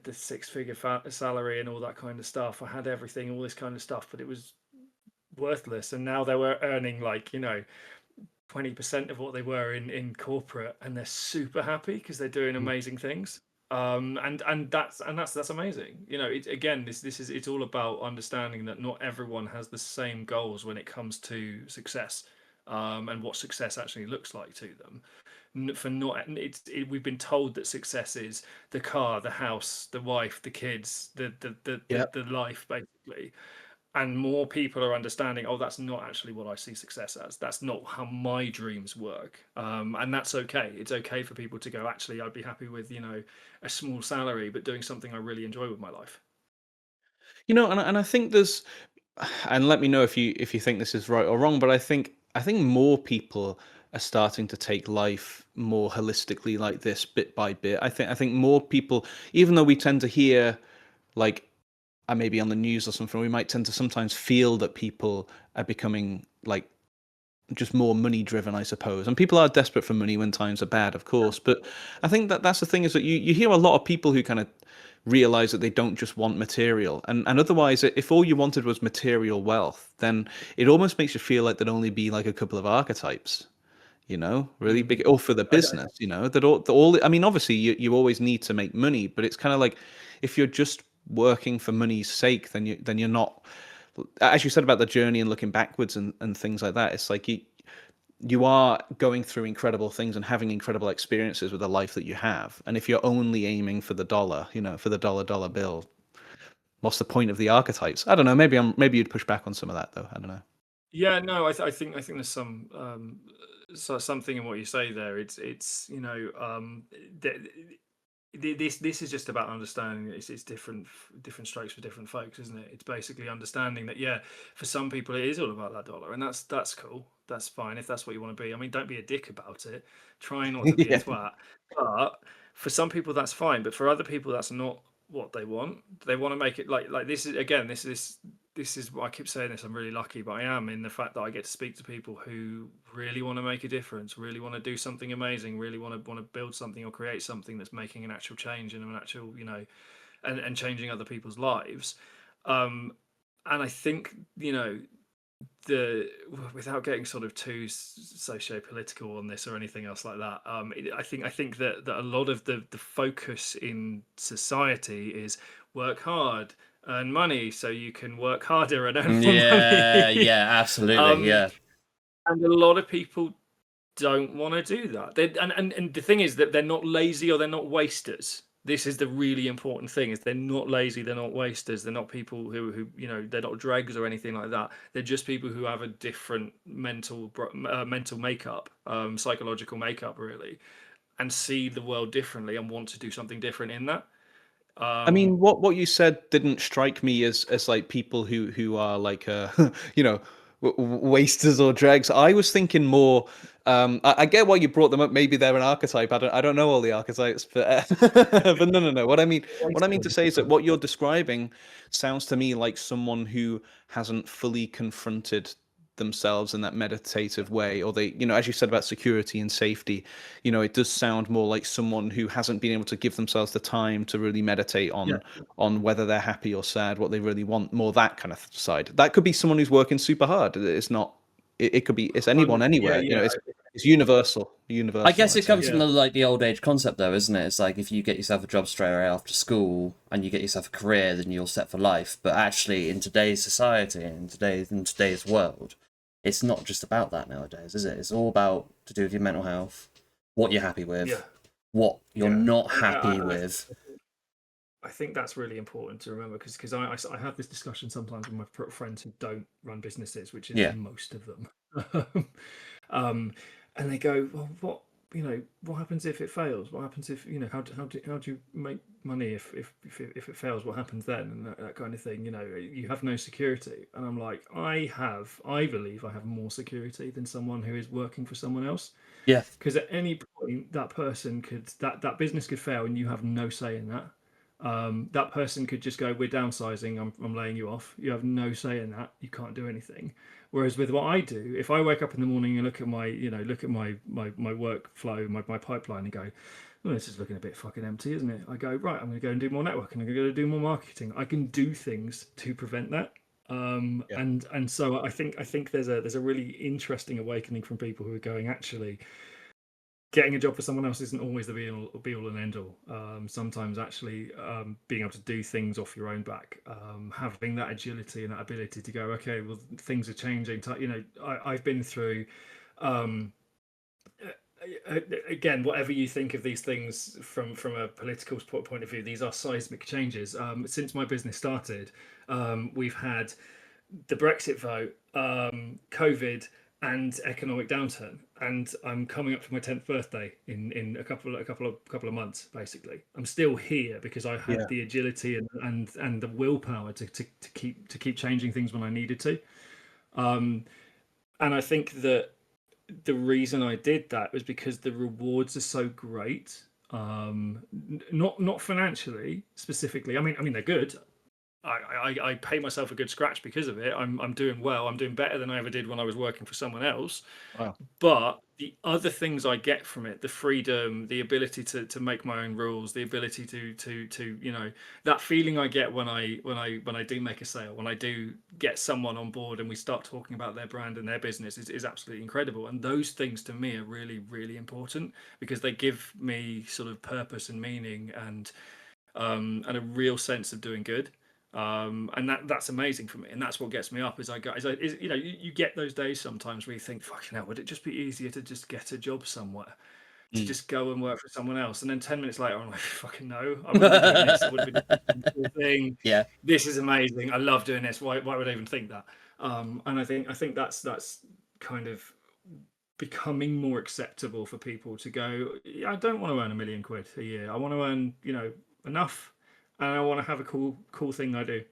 the six-figure salary and all that kind of stuff. I had everything, all this kind of stuff, but it was worthless. And now they were earning 20% of what they were in corporate, and they're super happy because they're doing amazing things. And that's amazing. It's all about understanding that not everyone has the same goals when it comes to success, and what success actually looks like to them. We've been told that success is the car, the house, the wife, the kids, the life, basically. And more people are understanding, oh, that's not actually what I see success as. That's not how my dreams work. And that's okay. It's okay for people to go, actually, I'd be happy with a small salary, but doing something I really enjoy with my life. And I think there's, and let me know if you think this is right or wrong, but I think more people are starting to take life more holistically like this, bit by bit. I think more people, even though we tend to hear, like, maybe on the news or something, we might tend to sometimes feel that people are becoming like just more money driven, I suppose. And people are desperate for money when times are bad, of course. But I think that's the thing, is that you hear a lot of people who kind of realize that they don't just want material. And otherwise, if all you wanted was material wealth, then it almost makes you feel like there'd only be like a couple of archetypes, really big, or for the business, that all I mean, obviously you always need to make money, but it's kind of like, if you're just working for money's sake, then you're not, as you said about the journey and looking backwards and things like that. It's like you are going through incredible things and having incredible experiences with the life that you have. And if you're only aiming for the dollar, for the dollar bill, what's the point of the archetypes? I don't know. Maybe you'd push back on some of that, though. I don't know. Yeah, no, I think there's something in what you say there. This is just about understanding that it's different strokes for different folks, isn't it? It's basically understanding that, yeah, for some people it is all about that dollar, and that's cool. That's fine if that's what you want to be. I mean, don't be a dick about it. Try not to be a Yeah. twat. But for some people that's fine. But for other people that's not what they want. They want to make it like this is, again, this is I keep saying this. I'm really lucky, but I am, in the fact that I get to speak to people who really want to make a difference, really want to do something amazing, really want to build something or create something that's making an actual change and an actual, and changing other people's lives. And I think, without getting sort of too socio-political on this or anything else like that, I think that a lot of the focus in society is work hard, earn money so you can work harder and earn more money. Yeah, absolutely. Yeah. And a lot of people don't want to do that. And the thing is that they're not lazy or they're not wasters. This is the really important thing: is they're not lazy, they're not wasters, they're not people who they're not dregs or anything like that. They're just people who have a different mental makeup, psychological makeup, really, and see the world differently and want to do something different in that. I mean, what you said didn't strike me as like people who are like you know wasters or dregs. I was thinking more. I get why you brought them up. Maybe they're an archetype. I don't know all the archetypes, but but no. What I mean to say is that what you're describing sounds to me like someone who hasn't fully confronted themselves in that meditative way, or they, you know, as you said about security and safety, you know, it does sound more like someone who hasn't been able to give themselves the time to really meditate on whether they're happy or sad, what they really want, more that kind of side. That could be someone who's working super hard. It's not, it could be, it's anyone anywhere. You know, it's universal. I guess it comes say. from the old age concept, though, isn't it? It's like if you get yourself a job straight away after school and you get yourself a career, then you're set for life. But actually, in today's society, in today's world, it's not just about that nowadays, is it? It's all about to do with your mental health, what you're happy with, what you're not happy with. I think that's really important to remember because I have this discussion sometimes with my friends who don't run businesses, which is most of them. And they go, well, what happens if it fails? What happens if, how do you make money if it fails? What happens then? And that kind of thing. You have no security. And I'm like, I believe I have more security than someone who is working for someone else. Yeah. Because at any point that person that business could fail and you have no say in that. That person could just go, we're downsizing, I'm laying you off. You have no say in that. You can't do anything. Whereas with what I do, if I wake up in the morning and look at my workflow, my pipeline, and go, well, this is looking a bit fucking empty, isn't it? I go, right, I'm going to go and do more networking. I'm going to go do more marketing. I can do things to prevent that. And so I think there's a really interesting awakening from people who are going, actually, getting a job for someone else isn't always the be all and end all. Sometimes actually being able to do things off your own back, having that agility and that ability to go, okay, well, things are changing. I've been through, again, whatever you think of these things from a political point of view, these are seismic changes. Since my business started, we've had the Brexit vote, COVID, and economic downturn, and I'm coming up for my 10th birthday in a couple of months. Basically, I'm still here because I had the agility and the willpower to keep changing things when I needed to. And I think that the reason I did that was because the rewards are so great. Not financially specifically. I mean they're good. I pay myself a good scratch because of it. I'm doing well. I'm doing better than I ever did when I was working for someone else. Wow. But the other things I get from it, the freedom, the ability to make my own rules, the ability to that feeling I get when I do make a sale, when I do get someone on board and we start talking about their brand and their business is absolutely incredible. And those things to me are really, really important because they give me sort of purpose and meaning and a real sense of doing good. And that's amazing for me, and that's what gets me up. You get those days sometimes where you think, fucking hell, would it just be easier to just get a job somewhere, to just go and work for someone else? And then 10 minutes later, I'm like, fucking no, I wouldn't be doing this. I would be doing this thing. Yeah, this is amazing. I love doing this. Why would I even think that? And I think that's kind of becoming more acceptable for people to go, I don't want to earn £1 million a year. I want to earn enough. And I want to have a cool thing I do.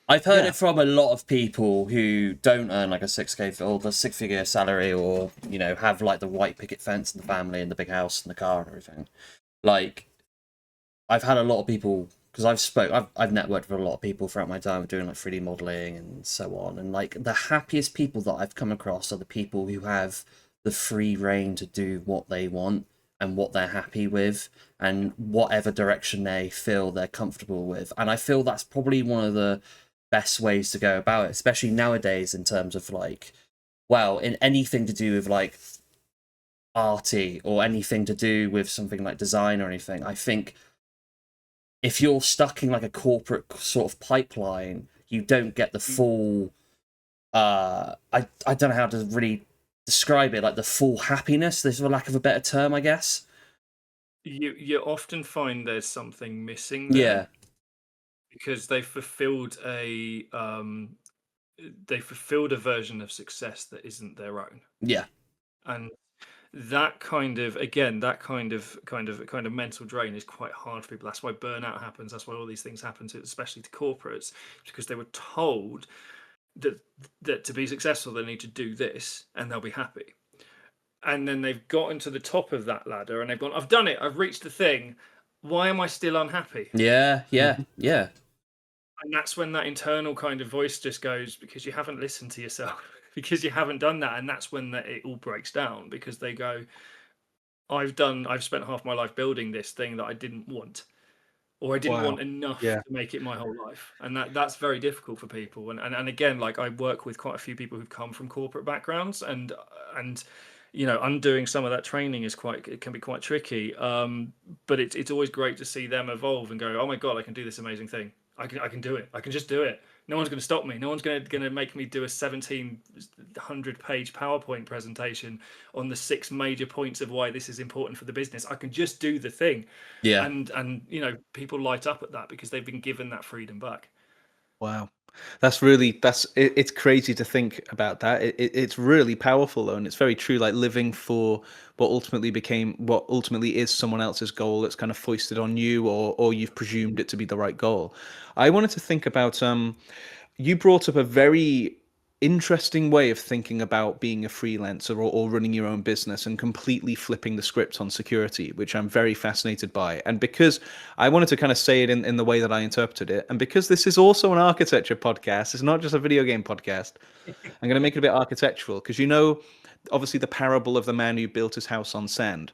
I've heard it from a lot of people who don't earn like a 6K or the 6-figure salary, or have like the white picket fence and the family and the big house and the car and everything. Like, I've had a lot of people, because I've networked with a lot of people throughout my time doing like 3D modeling and so on. And like the happiest people that I've come across are the people who have the free reign to do what they want and what they're happy with and whatever direction they feel they're comfortable with. And I feel that's probably one of the best ways to go about it, especially nowadays in terms of like, well, in anything to do with like arty or anything to do with something like design or anything. I think if you're stuck in like a corporate sort of pipeline, you don't get the full, I don't know how to really describe it, like the full happiness, there's a lack of a better term, I guess. You often find there's something missing there, because they fulfilled a version of success that isn't their own. And that kind of mental drain is quite hard for people. That's why burnout happens. That's why all these things happen to, especially to corporates, because they were told that to be successful they need to do this and they'll be happy. And then they've gotten to the top of that ladder and they've gone, I've done it, I've reached the thing. Why am I still unhappy? Yeah. And that's when that internal kind of voice just goes, because you haven't listened to yourself. because you haven't done that, and that's when it all breaks down, because they go, I've spent half my life building this thing that I didn't want, or I didn't Wow. want enough Yeah. to make it my whole life, and that's very difficult for people. And again, like, I work with quite a few people who've come from corporate backgrounds, and undoing some of that training it can be quite tricky. But it's always great to see them evolve and go, oh my god, I can do this amazing thing. I can do it. I can just do it. No one's going to stop me. No one's going to make me do a 1,700-page PowerPoint presentation on the 6 major points of why this is important for the business. I can just do the thing. Yeah. And people light up at that because they've been given that freedom back. Wow. It's crazy to think about that. It's really powerful though, and it's very true. Like living for what ultimately is someone else's goal that's kind of foisted on you, or you've presumed it to be the right goal. I wanted to think about you brought up a very interesting way of thinking about being a freelancer, or running your own business, and completely flipping the script on security, which I'm very fascinated by. And because I wanted to kind of say it in the way that I interpreted it, and because this is also an architecture podcast, it's not just a video game podcast, I'm going to make it a bit architectural, because obviously the parable of the man who built his house on sand.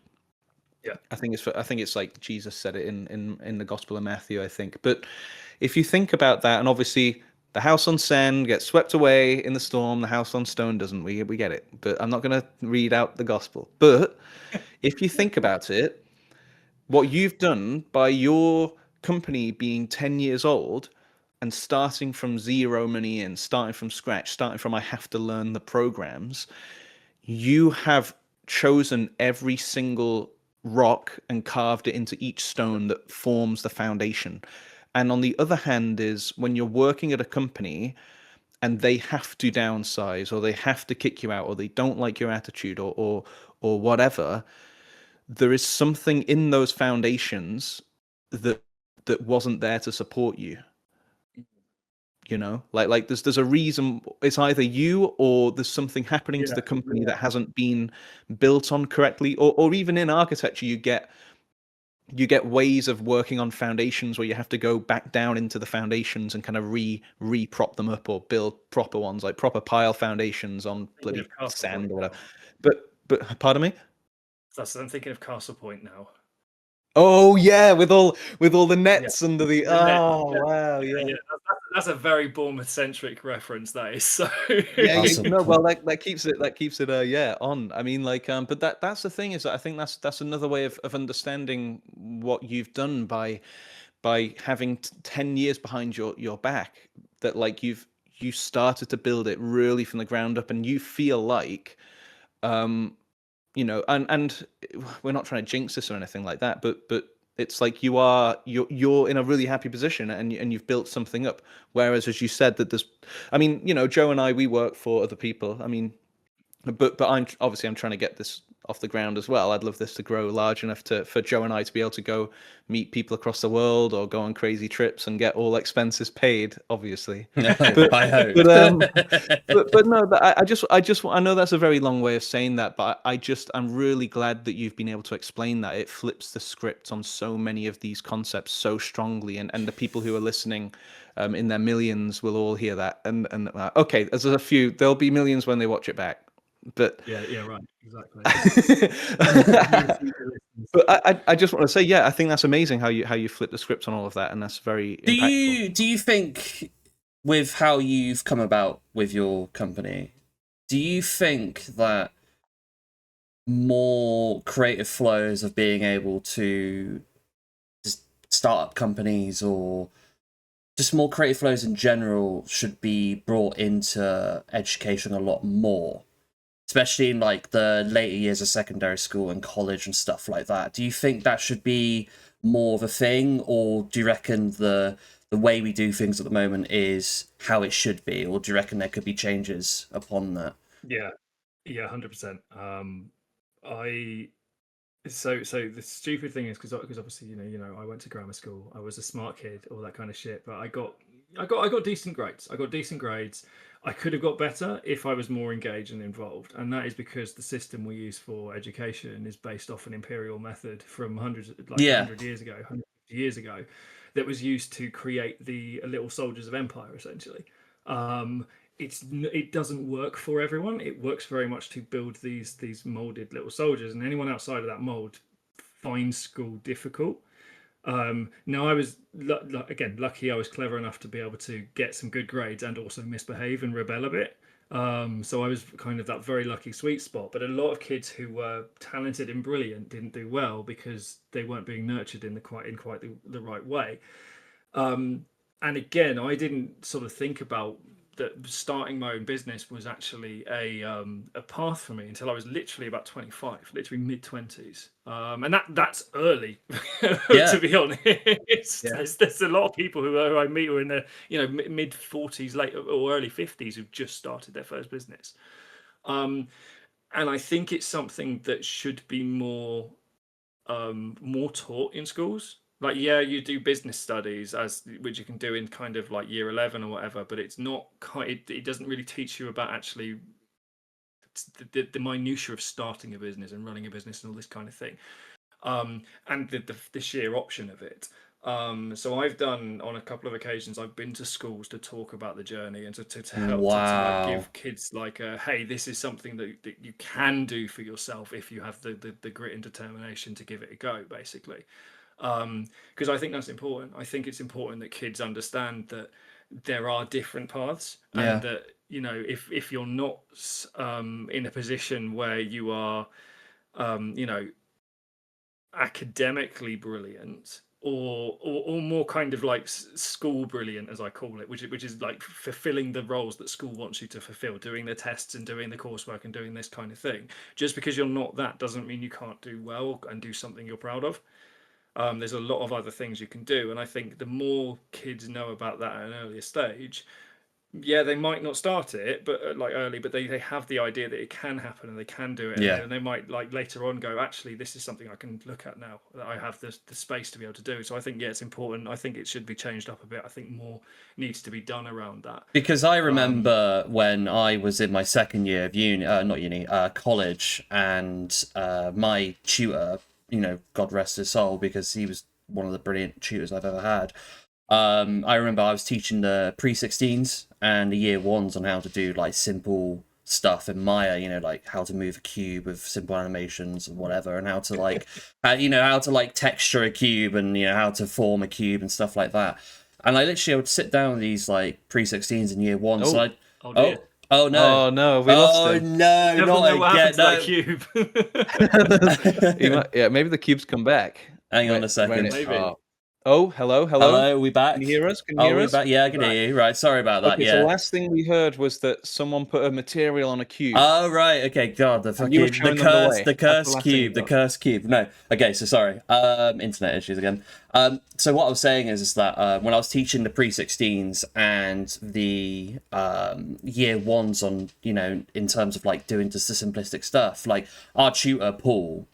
Yeah. I think it's like Jesus said it in the Gospel of Matthew, I think. But if you think about that, and obviously the house on sand gets swept away in the storm, the house on stone doesn't. We get it. But I'm not going to read out the gospel. But if you think about it, what you've done by your company being 10 years old and starting from zero money in, starting from scratch, starting from I have to learn the programs, you have chosen every single rock and carved it into each stone that forms the foundation. And on the other hand is when you're working at a company and they have to downsize, or they have to kick you out, or they don't like your attitude, or whatever, there is something in those foundations that wasn't there to support you. Like there's a reason. It's either you, or there's something happening to the company that hasn't been built on correctly, or even in architecture you get ways of working on foundations where you have to go back down into the foundations and kind of re-prop them up, or build proper ones, like proper pile foundations on bloody sand or whatever. But pardon me? I'm thinking of Castle Point now. Oh yeah, with all the nets under the. Wow, yeah. That's a very Bournemouth-centric reference. That is so. Yeah. No, well, that keeps it. Yeah, on. I mean, like, but that's the thing, is that I think that's another way of understanding what you've done by having 10 years behind your back. That like you started to build it really from the ground up, and you feel like, and we're not trying to jinx this or anything like that, but it's like you're in a really happy position, and you've built something up. Whereas, as you said, that there's, I mean, Joe and I, we work for other people. I mean, but I'm trying to get this off the ground as well. I'd love this to grow large enough for Joe and I to be able to go meet people across the world, or go on crazy trips and get all expenses paid, obviously. But, I hope. But no, I know that's a very long way of saying that, but I'm really glad that you've been able to explain that. It flips the script on so many of these concepts so strongly, and the people who are listening, in their millions, will all hear that. And okay, there's a few. There'll be millions when they watch it back. But yeah, right, exactly. But I just want to say, yeah, I think that's amazing how you flip the script on all of that, and that's very impactful. Do you think, with how you've come about with your company, do you think that more creative flows of being able to just start up companies, or just more creative flows in general, should be brought into education a lot more? Especially in like the later years of secondary school and college and stuff like that. Do you think that should be more of a thing, or do you reckon the way we do things at the moment is how it should be, or do you reckon there could be changes upon that? Yeah, 100%. So the stupid thing is, because obviously I went to grammar school, I was a smart kid, all that kind of shit, but I got decent grades. I could have got better if I was more engaged and involved, and that is because the system we use for education is based off an imperial method from 100 years ago, 150 years ago, that was used to create the little soldiers of empire, essentially. it doesn't work for everyone. It works very much to build these molded little soldiers, and anyone outside of that mold finds school difficult. Now I was again lucky. I was clever enough to be able to get some good grades and also misbehave and rebel a bit. So I was kind of that very lucky sweet spot. But a lot of kids who were talented and brilliant didn't do well because they weren't being nurtured in quite the right way. And again, I didn't sort of think about that starting my own business was actually a path for me until I was literally about 25, literally mid-20s. And that's early, to be honest. There's a lot of people who I meet who are in their mid-40s, late or early 50s who've just started their first business. And I think it's something that should be more taught in schools. Like, yeah, you do business studies which you can do in kind of like year 11 or whatever, but it's not it doesn't really teach you about actually the minutiae of starting a business and running a business and all this kind of thing, and the sheer option of it. So I've done, on a couple of occasions, I've been to schools to talk about the journey and to help to like give kids like hey, this is something that you can do for yourself if you have the grit and determination to give it a go, basically. Because I think that's important. I think it's important that kids understand that there are different paths, and that if you're not in a position where you are academically brilliant or more kind of like school brilliant, as I call it, which is like fulfilling the roles that school wants you to fulfill, doing the tests and doing the coursework and doing this kind of thing. Just because you're not that doesn't mean you can't do well and do something you're proud of. There's a lot of other things you can do, and I think the more kids know about that at an earlier stage, they might not start it, but early, but they have the idea that it can happen and they can do it, and they might like later on go, actually, this is something I can look at now that I have the space to be able to do. So I think it's important. I think it should be changed up a bit. I think more needs to be done around that. Because I remember when I was in my second year of college, and my tutor, God rest his soul, because he was one of the brilliant tutors I've ever had. I remember I was teaching the pre-16s and the year ones on how to do like simple stuff in Maya, like how to move a cube with simple animations and whatever, and how to like, how to like texture a cube and how to form a cube and stuff like that. And I would sit down with these like pre-16s in year one. Oh. So Oh no! Oh no! We lost him. No! Not again! No. Cube. Maybe the cubes come back. Hang on a second. Maybe. Oh, hello. Hello, we back? Can you hear us? Back? Yeah, I can hear you. Right, sorry about that. Okay, so the last thing we heard was that someone put a material on a cube. Oh, right. Okay, God, the cursed cube. No. Okay, so sorry. Internet issues again. So what I was saying is that when I was teaching the pre-16s and the year ones on, in terms of like doing just the simplistic stuff, like our tutor Paul,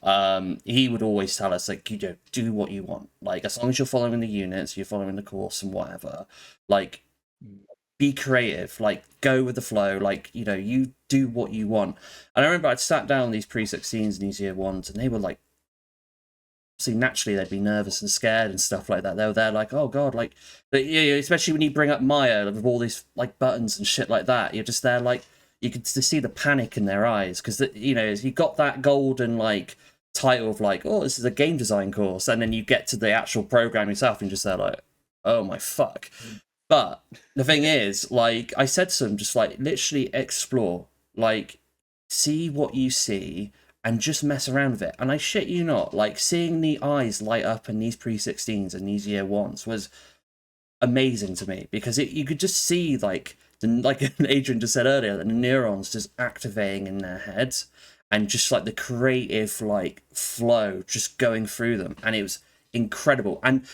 he would always tell us like, do what you want. Like, as long as you're following the units, you're following the course and whatever, like, be creative, like, go with the flow, like, you do what you want. And I remember I'd sat down with these pre-16s and these year ones, and they were like, see, naturally they'd be nervous and scared and stuff like that. They were there like, oh God, like, especially when you bring up Maya with all these like buttons and shit like that, you're just there like, you could just see the panic in their eyes, because you got that golden like title of like, oh, this is a game design course, and then you get to the actual program yourself and just there like, oh my fuck. But the thing is, like I said to them, just like literally explore, like see what you see and just mess around with it. And I shit you not, like seeing the eyes light up in these pre-16s and these year ones was amazing to me, because you could just see like Adrian just said earlier, the neurons just activating in their heads, and just like the creative like flow just going through them, and it was incredible. And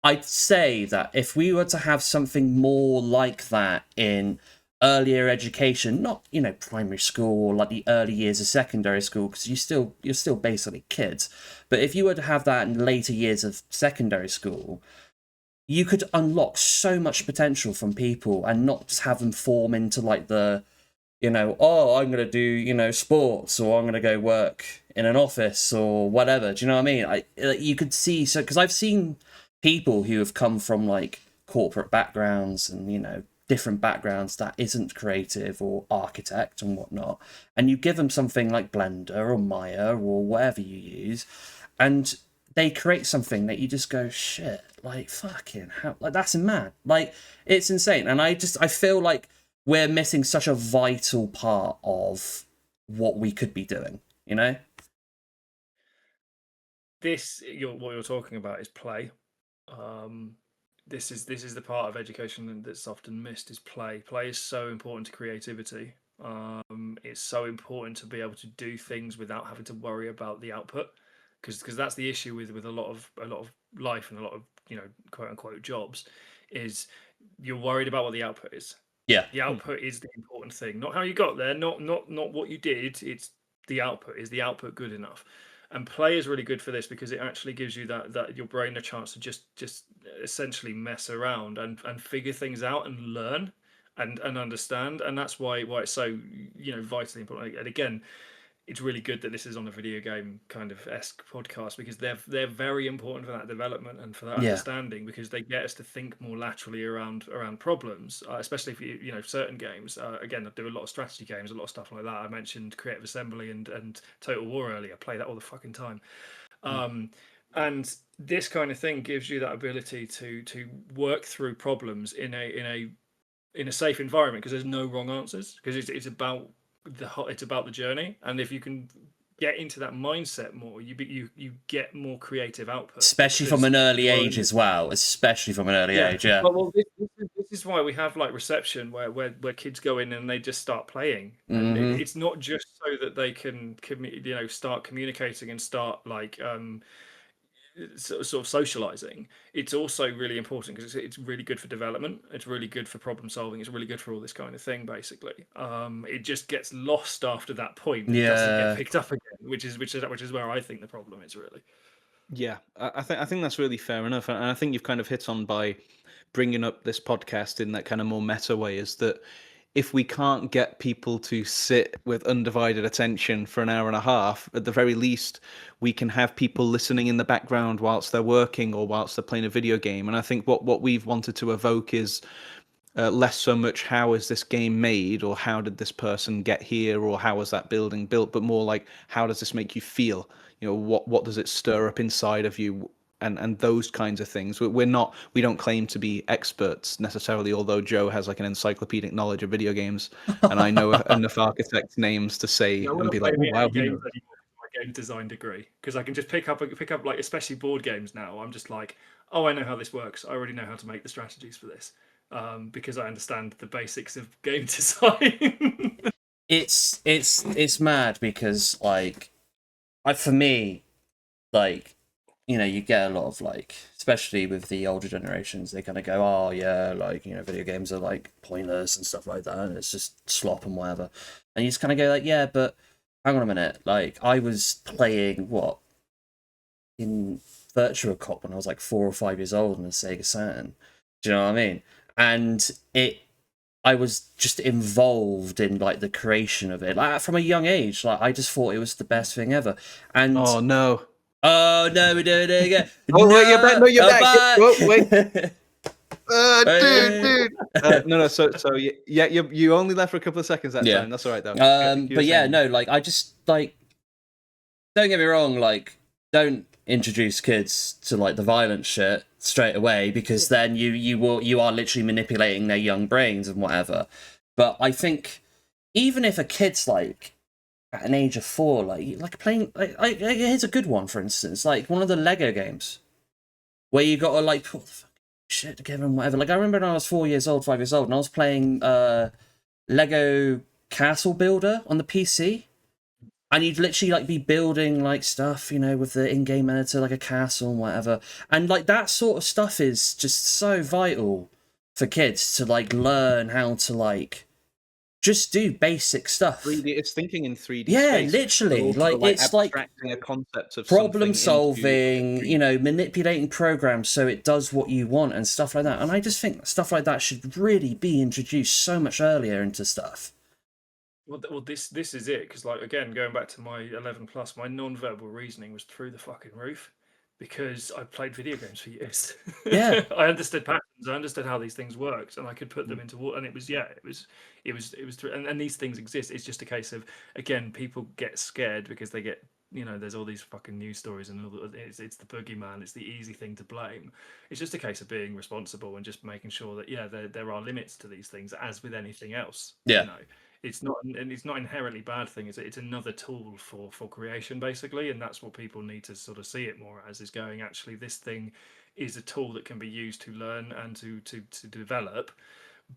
I'd say that if we were to have something more like that in earlier education, not primary school or like the early years of secondary school, because you're still basically kids, but if you were to have that in later years of secondary school, you could unlock so much potential from people and not just have them form into like the oh, I'm going to do, sports, or I'm going to go work in an office or whatever. Do you know what I mean? You could see, because I've seen people who have come from like corporate backgrounds and, different backgrounds that isn't creative or architect and whatnot, and you give them something like Blender or Maya or whatever you use, and they create something that you just go, shit, like fucking hell, like that's mad, like it's insane. And I feel like we're missing such a vital part of what we could be doing, you know? What you're talking about is play. This is the part of education that's often missed, is play. Play is so important to creativity. It's so important to be able to do things without having to worry about the output, because that's the issue with a lot of life and a lot of, you know, quote unquote jobs, is you're worried about what the output is. Yeah. The output is the important thing, not how you got there, not what you did. It's the output. Is the output good enough? And play is really good for this, because it actually gives you that your brain a chance to just essentially mess around and figure things out and learn and understand. And that's why it's so, you know, vitally important. And again, it's really good that this is on a video game kind of esque podcast, because they're very important for that development and for that understanding, because they get us to think more laterally around problems, especially for, you know, certain games. Again, I do a lot of strategy games, a lot of stuff like that. I mentioned Creative Assembly and Total War earlier. I play that all the fucking time. And this kind of thing gives you that ability to work through problems in a safe environment, because there's no wrong answers, because it's about the journey. And if you can get into that mindset more, you get more creative output, especially from an early age as well. Especially from an early age, yeah. Well, this is why we have like reception, where kids go in and they just start playing, and it's not just so that they can you know, start communicating and start like sort of socializing. It's also really important because it's really good for development. It's really good for problem solving. It's really good for all this kind of thing. Basically, it just gets lost after that point. It doesn't get picked up again, which is where I think the problem is, really. Yeah, I think that's really fair enough, and I think you've kind of hit on by bringing up this podcast in that kind of more meta way, is that if we can't get people to sit with undivided attention for an hour and a half, at the very least, we can have people listening in the background whilst they're working or whilst they're playing a video game. And I think what we've wanted to evoke is less so much how is this game made, or how did this person get here, or how was that building built, but more like, how does this make you feel? You know, what does it stir up inside of you? And those kinds of things. We don't claim to be experts necessarily, although Joe has like an encyclopedic knowledge of video games, and I know enough architects' names to say and be like, oh, wow, games my game design degree, because I can just pick up like, especially board games now. I'm just like, oh, I know how this works. I already know how to make the strategies for this, because I understand the basics of game design. It's mad, because like, for me, like, you know, you get a lot of like, especially with the older generations, they kind of go, oh yeah, like, you know, video games are like pointless and stuff like that, and it's just slop and whatever. And you just kind of go like, yeah, but hang on a minute, like, I was playing in Virtua Cop when I was like 4 or 5 years old on a Sega Saturn. Do you know what I mean? And I was just involved in like the creation of it, like from a young age. Like, I just thought it was the best thing ever. And oh no. Oh no, we're doing it again. Oh wait, you're back. No, you're back. Oh, wait. Dude. No. So yeah, you only left for a couple of seconds that time. That's all right though. But yeah, no, like, I just like, don't get me wrong, like, don't introduce kids to like the violent shit straight away, because then you are literally manipulating their young brains and whatever. But I think even if a kid's like at an age of 4, like playing, like here's a good one, for instance, like one of the Lego games where you got to like put the fucking shit together and whatever. Like, I remember when I was 4 years old, 5 years old, and I was playing Lego Castle Builder on the PC, and you'd literally like be building like stuff, you know, with the in-game editor, like a castle and whatever. And like, that sort of stuff is just so vital for kids to like learn how to like just do basic stuff. 3D, it's thinking in 3D. Yeah, space. literally. Like, it's like a concept of problem solving, you know, manipulating programs so it does what you want and stuff like that. And I just think stuff like that should really be introduced so much earlier into stuff. Well, this is it, because like, again, going back to my 11+, my non-verbal reasoning was through the fucking roof, because I played video games for years. Yeah. I understood patterns. I understood how these things worked, and I could put them into war. And it was and these things exist. It's just a case of, again, people get scared because they get, there's all these fucking news stories and it's the boogeyman. It's the easy thing to blame. It's just a case of being responsible and just making sure that there are limits to these things, as with anything else. Yeah. It's not inherently bad thing. It's another tool for creation, basically, and that's what people need to sort of see it more as, is going, actually, this thing is a tool that can be used to learn and to develop,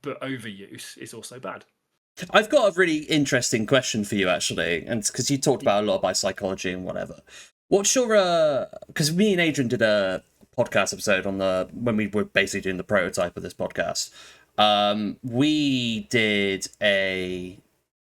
but overuse is also bad. I've got a really interesting question for you, actually, and because you talked about a lot about psychology and whatever. What's your because me and Adrian did a podcast episode when we were basically doing the prototype of this podcast. We did a.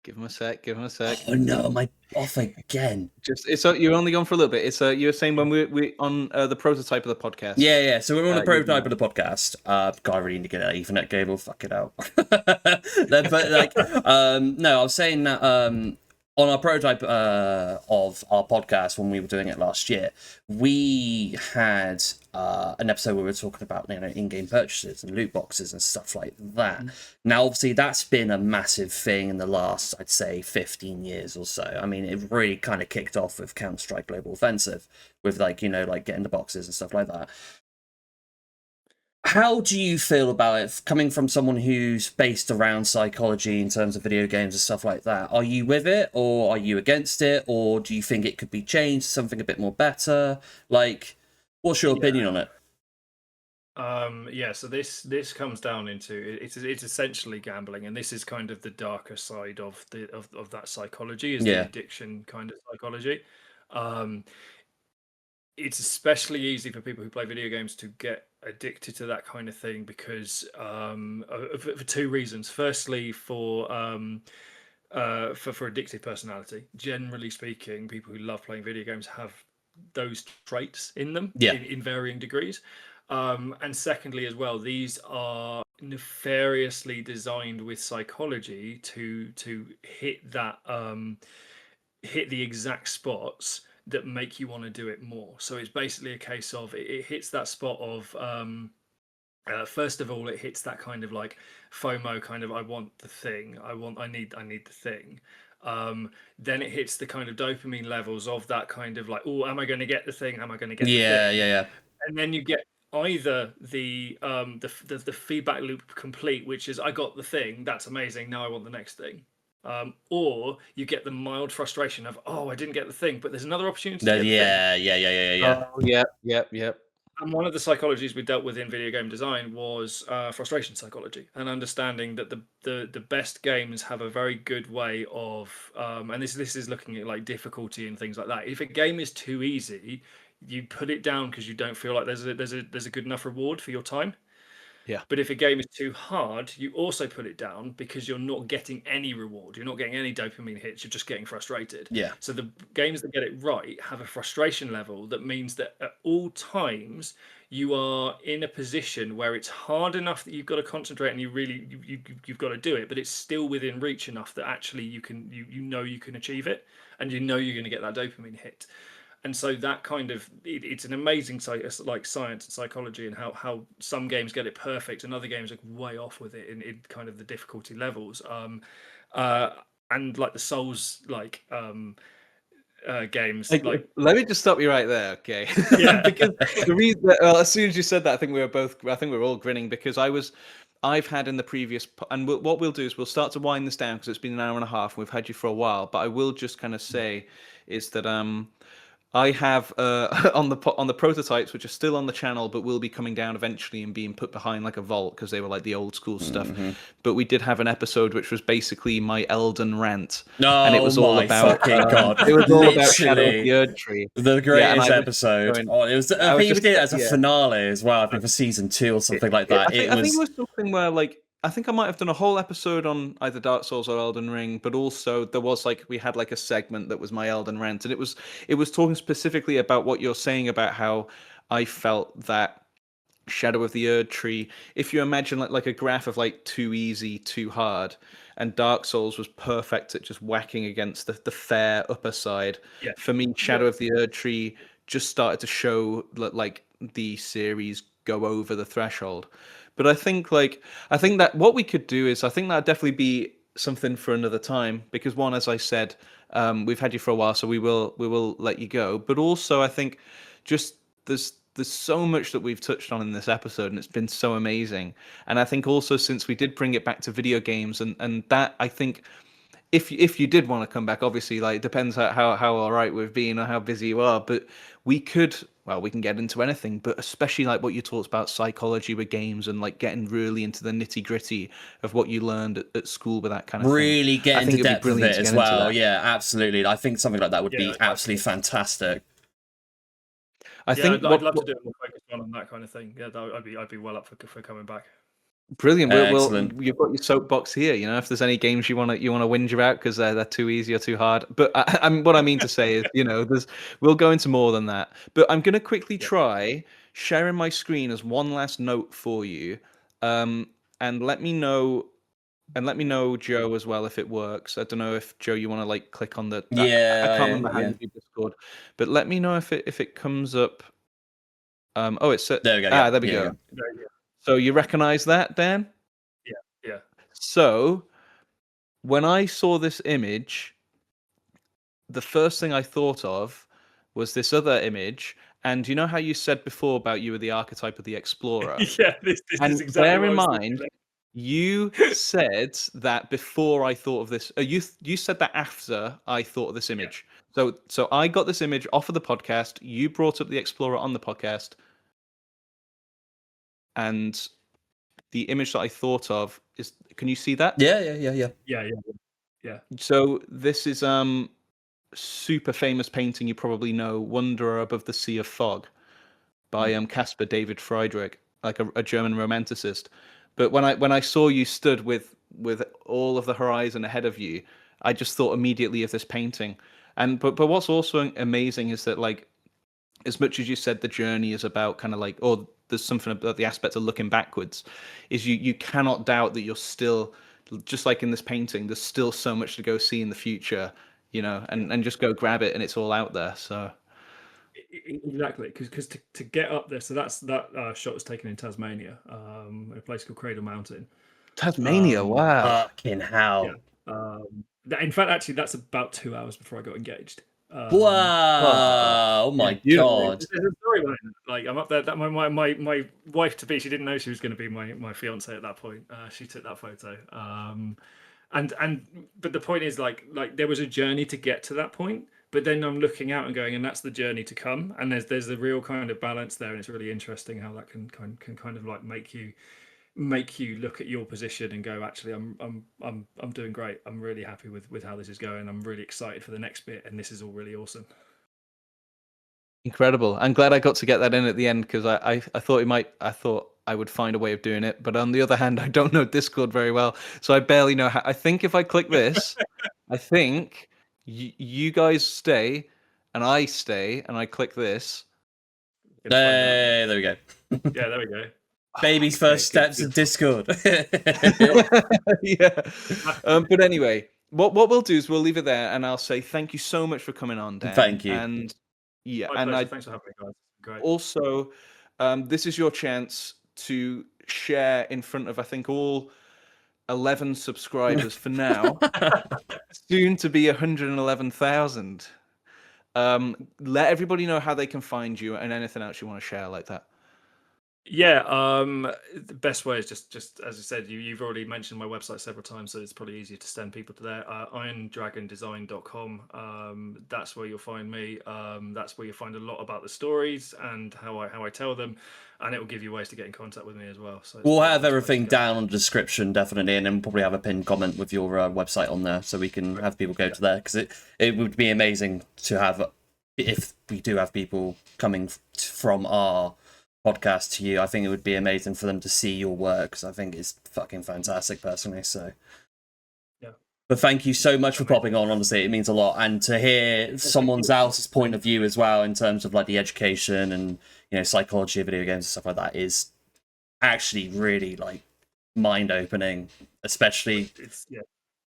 Give him a sec. Give him a sec. Oh no, am I off again? You're only gone for a little bit. It's you were saying when we on the prototype of the podcast. Yeah. So we're on the prototype of the podcast. God, I really need to get an Ethernet cable. Fuck it out. But like, no, I was saying that on our prototype of our podcast when we were doing it last year, we had an episode where we were talking about in-game purchases and loot boxes and stuff like that. Now, obviously, that's been a massive thing in the last, I'd say, 15 years or so. I mean, it really kind of kicked off with Counter-Strike Global Offensive, with like getting the boxes and stuff like that. How do you feel about it, coming from someone who's based around psychology in terms of video games and stuff like that? Are you with it, or are you against it, or do you think it could be changed to something a bit more better? Like, what's your opinion on it? So this comes down into it's essentially gambling, and this is kind of the darker side of that psychology, is the addiction kind of psychology. It's especially easy for people who play video games to get addicted to that kind of thing because for two reasons. Firstly, for addictive personality. Generally speaking, people who love playing video games have those traits in them in varying degrees. And secondly, as well, these are nefariously designed with psychology to hit that hit the exact spots that make you want to do it more. So it's basically a case of it hits that spot of first of all, it hits that kind of like FOMO kind of, I want the thing, I need the thing. Then it hits the kind of dopamine levels of that kind of like, oh, am I going to get the thing? Am I going to get the thing? Yeah. And then you get either the feedback loop complete, which is, I got the thing, that's amazing, now I want the next thing. Or you get the mild frustration of, oh, I didn't get the thing, but there's another opportunity. Yeah. And one of the psychologies we dealt with in video game design was frustration psychology, and understanding that the best games have a very good way of, and this is looking at like difficulty and things like that. If a game is too easy, you put it down because you don't feel like there's a good enough reward for your time. Yeah. But if a game is too hard, you also put it down because you're not getting any reward. You're not getting any dopamine hits. You're just getting frustrated. Yeah. So the games that get it right have a frustration level that means that at all times you are in a position where it's hard enough that you've got to concentrate and you've got to do it, but it's still within reach enough that actually you can achieve it, and you're going to get that dopamine hit. And so that kind of it's an amazing science and psychology, and how some games get it perfect and other games are way off with it in kind of the difficulty levels. And like the Souls games. Let me just stop you right there, okay? Yeah. Because the reason as soon as you said that, I think we were all grinning, because I've had in the previous, and what we'll do is we'll start to wind this down because it's been an hour and a half and we've had you for a while. But I will just kind of say is that I have on the prototypes, which are still on the channel, but will be coming down eventually and being put behind like a vault because they were like the old school stuff. But we did have an episode which was basically my Elden rant, and it was all about God. It was all about Shadow of the Erd Tree, the greatest episode. It was. I think we did it as a finale as well. I think for season 2 or something like that. I think it was something where like, I think I might have done a whole episode on either Dark Souls or Elden Ring, but also there was we had like a segment that was my Elden rant, and it was talking specifically about what you're saying about how I felt that Shadow of the Erd Tree, if you imagine like a graph of like too easy, too hard, and Dark Souls was perfect at just whacking against the fair upper side. Yeah. For me, Shadow of the Erd Tree just started to show like the series go over the threshold. But I think that what we could do is, I think that'd definitely be something for another time, because one, as I said, we've had you for a while, so we will let you go. But also, I think just there's so much that we've touched on in this episode, and it's been so amazing. And I think also, since we did bring it back to video games, and that, I think, if you did want to come back, obviously, like, it depends how all right we've been or how busy you are, but we could, well, we can get into anything, but especially like what you talked about, psychology with games, and like getting really into the nitty gritty of what you learned at school with that kind of thing. Really get I think into it'd be depth of brilliant it to as get into well. that. Yeah, absolutely. I think something like that would be Yeah, absolutely fantastic. I Yeah, think I'd love to do a more focused one on that kind of thing. Yeah, I'd be well up for coming back. brilliant. Excellent. You've got your soapbox here. You know, if there's any games you want to whinge about because they're too easy or too hard. But what I mean to say is, we'll go into more than that. But I'm going to quickly try sharing my screen as one last note for you, and let me know. And let me know, Joe, as well, if it works. I don't know if, Joe, you want to like click on the. I can't remember how you do Discord, but let me know if it comes up. Oh, it's There we go. Yeah, there we go. So you recognize that, Dan? Yeah. So when I saw this image, the first thing I thought of was this other image. And you know how you said before about you were the archetype of the explorer? Yeah, this And is exactly bear what I in was mind, thinking. you said that before I thought of this. You said that after I thought of this image. So I got this image off of the podcast. You brought up the explorer on the podcast, and the image that I thought of is. Can you see that? Yeah. So this is super famous painting you probably know, Wanderer Above the Sea of Fog, by Caspar David Friedrich, like a German romanticist. But when I saw you stood with all of the horizon ahead of you, I just thought immediately of this painting. And but what's also amazing is that, like, as much as you said the journey is about kind of like, or there's something about the aspect of looking backwards, is you cannot doubt that you're still, just like in this painting, there's still so much to go see in the future, and just go grab it, and it's all out there. So Exactly, because to get up there, so that shot was taken in Tasmania, a place called Cradle Mountain. Tasmania, wow. Fucking hell. Yeah. In fact, actually, that's about 2 hours before I got engaged. Wow! Oh my god! There's a story behind it. Like, I'm up there. That my wife to be, she didn't know she was going to be my fiance at that point. She took that photo. But the point is, like there was a journey to get to that point. But then I'm looking out and going, and that's the journey to come. And there's a real kind of balance there, and it's really interesting how that can kind of like make you look at your position and go, actually, I'm doing great. I'm really happy with how this is going. I'm really excited for the next bit, and this is all really awesome. Incredible. I'm glad I got to get that in at the end, because I thought I would find a way of doing it. But on the other hand, I don't know Discord very well, so I barely know how. I think if I click this, I think you guys stay and I stay, and I click this. Hey, there we go. Yeah, there we go. Baby's first steps in Discord. Yeah. But anyway, what we'll do is we'll leave it there, and I'll say thank you so much for coming on, Dan. Thank you. And yeah, My and pleasure. Thanks for having me, guys. Great. also, this is your chance to share in front of, I think, all 11 subscribers for now, soon to be 111,000. Let everybody know how they can find you, and anything else you want to share like that. Yeah, the best way is just as I said, you've already mentioned my website several times, so it's probably easier to send people to there. IronDragonDesign.com. That's where you'll find me. That's where you'll find a lot about the stories and how I tell them, and it will give you ways to get in contact with me as well. So we'll have everything down on the description, definitely, and then we'll probably have a pinned comment with your website on there, so we can have people go to there, because it would be amazing to have, if we do have people coming from our podcast to you. I think it would be amazing for them to see your work, because I think it's fucking fantastic personally. So yeah, but thank you so much for popping on. Honestly, it means a lot, and to hear someone else's point of view as well, in terms of like the education and psychology of video games and stuff like that, is actually really like mind opening. Especially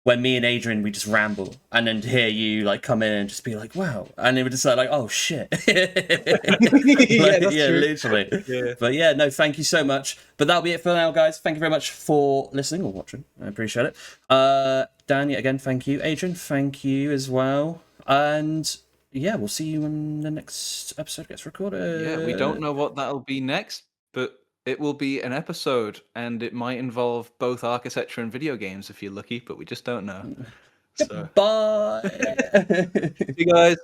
when me and Adrian, we just ramble, and then to hear you like come in and just be like, wow, and it would just like, oh shit. Yeah, that's true. Literally. Yeah. But yeah, no, thank you so much. But that'll be it for now, guys. Thank you very much for listening or watching. I appreciate it. Dan, yet again, thank you. Adrian, thank you as well. And yeah, we'll see you when the next episode gets recorded. Yeah, we don't know what that'll be next, but it will be an episode, and it might involve both architecture and video games if you're lucky, but we just don't know. So, Bye. see you guys.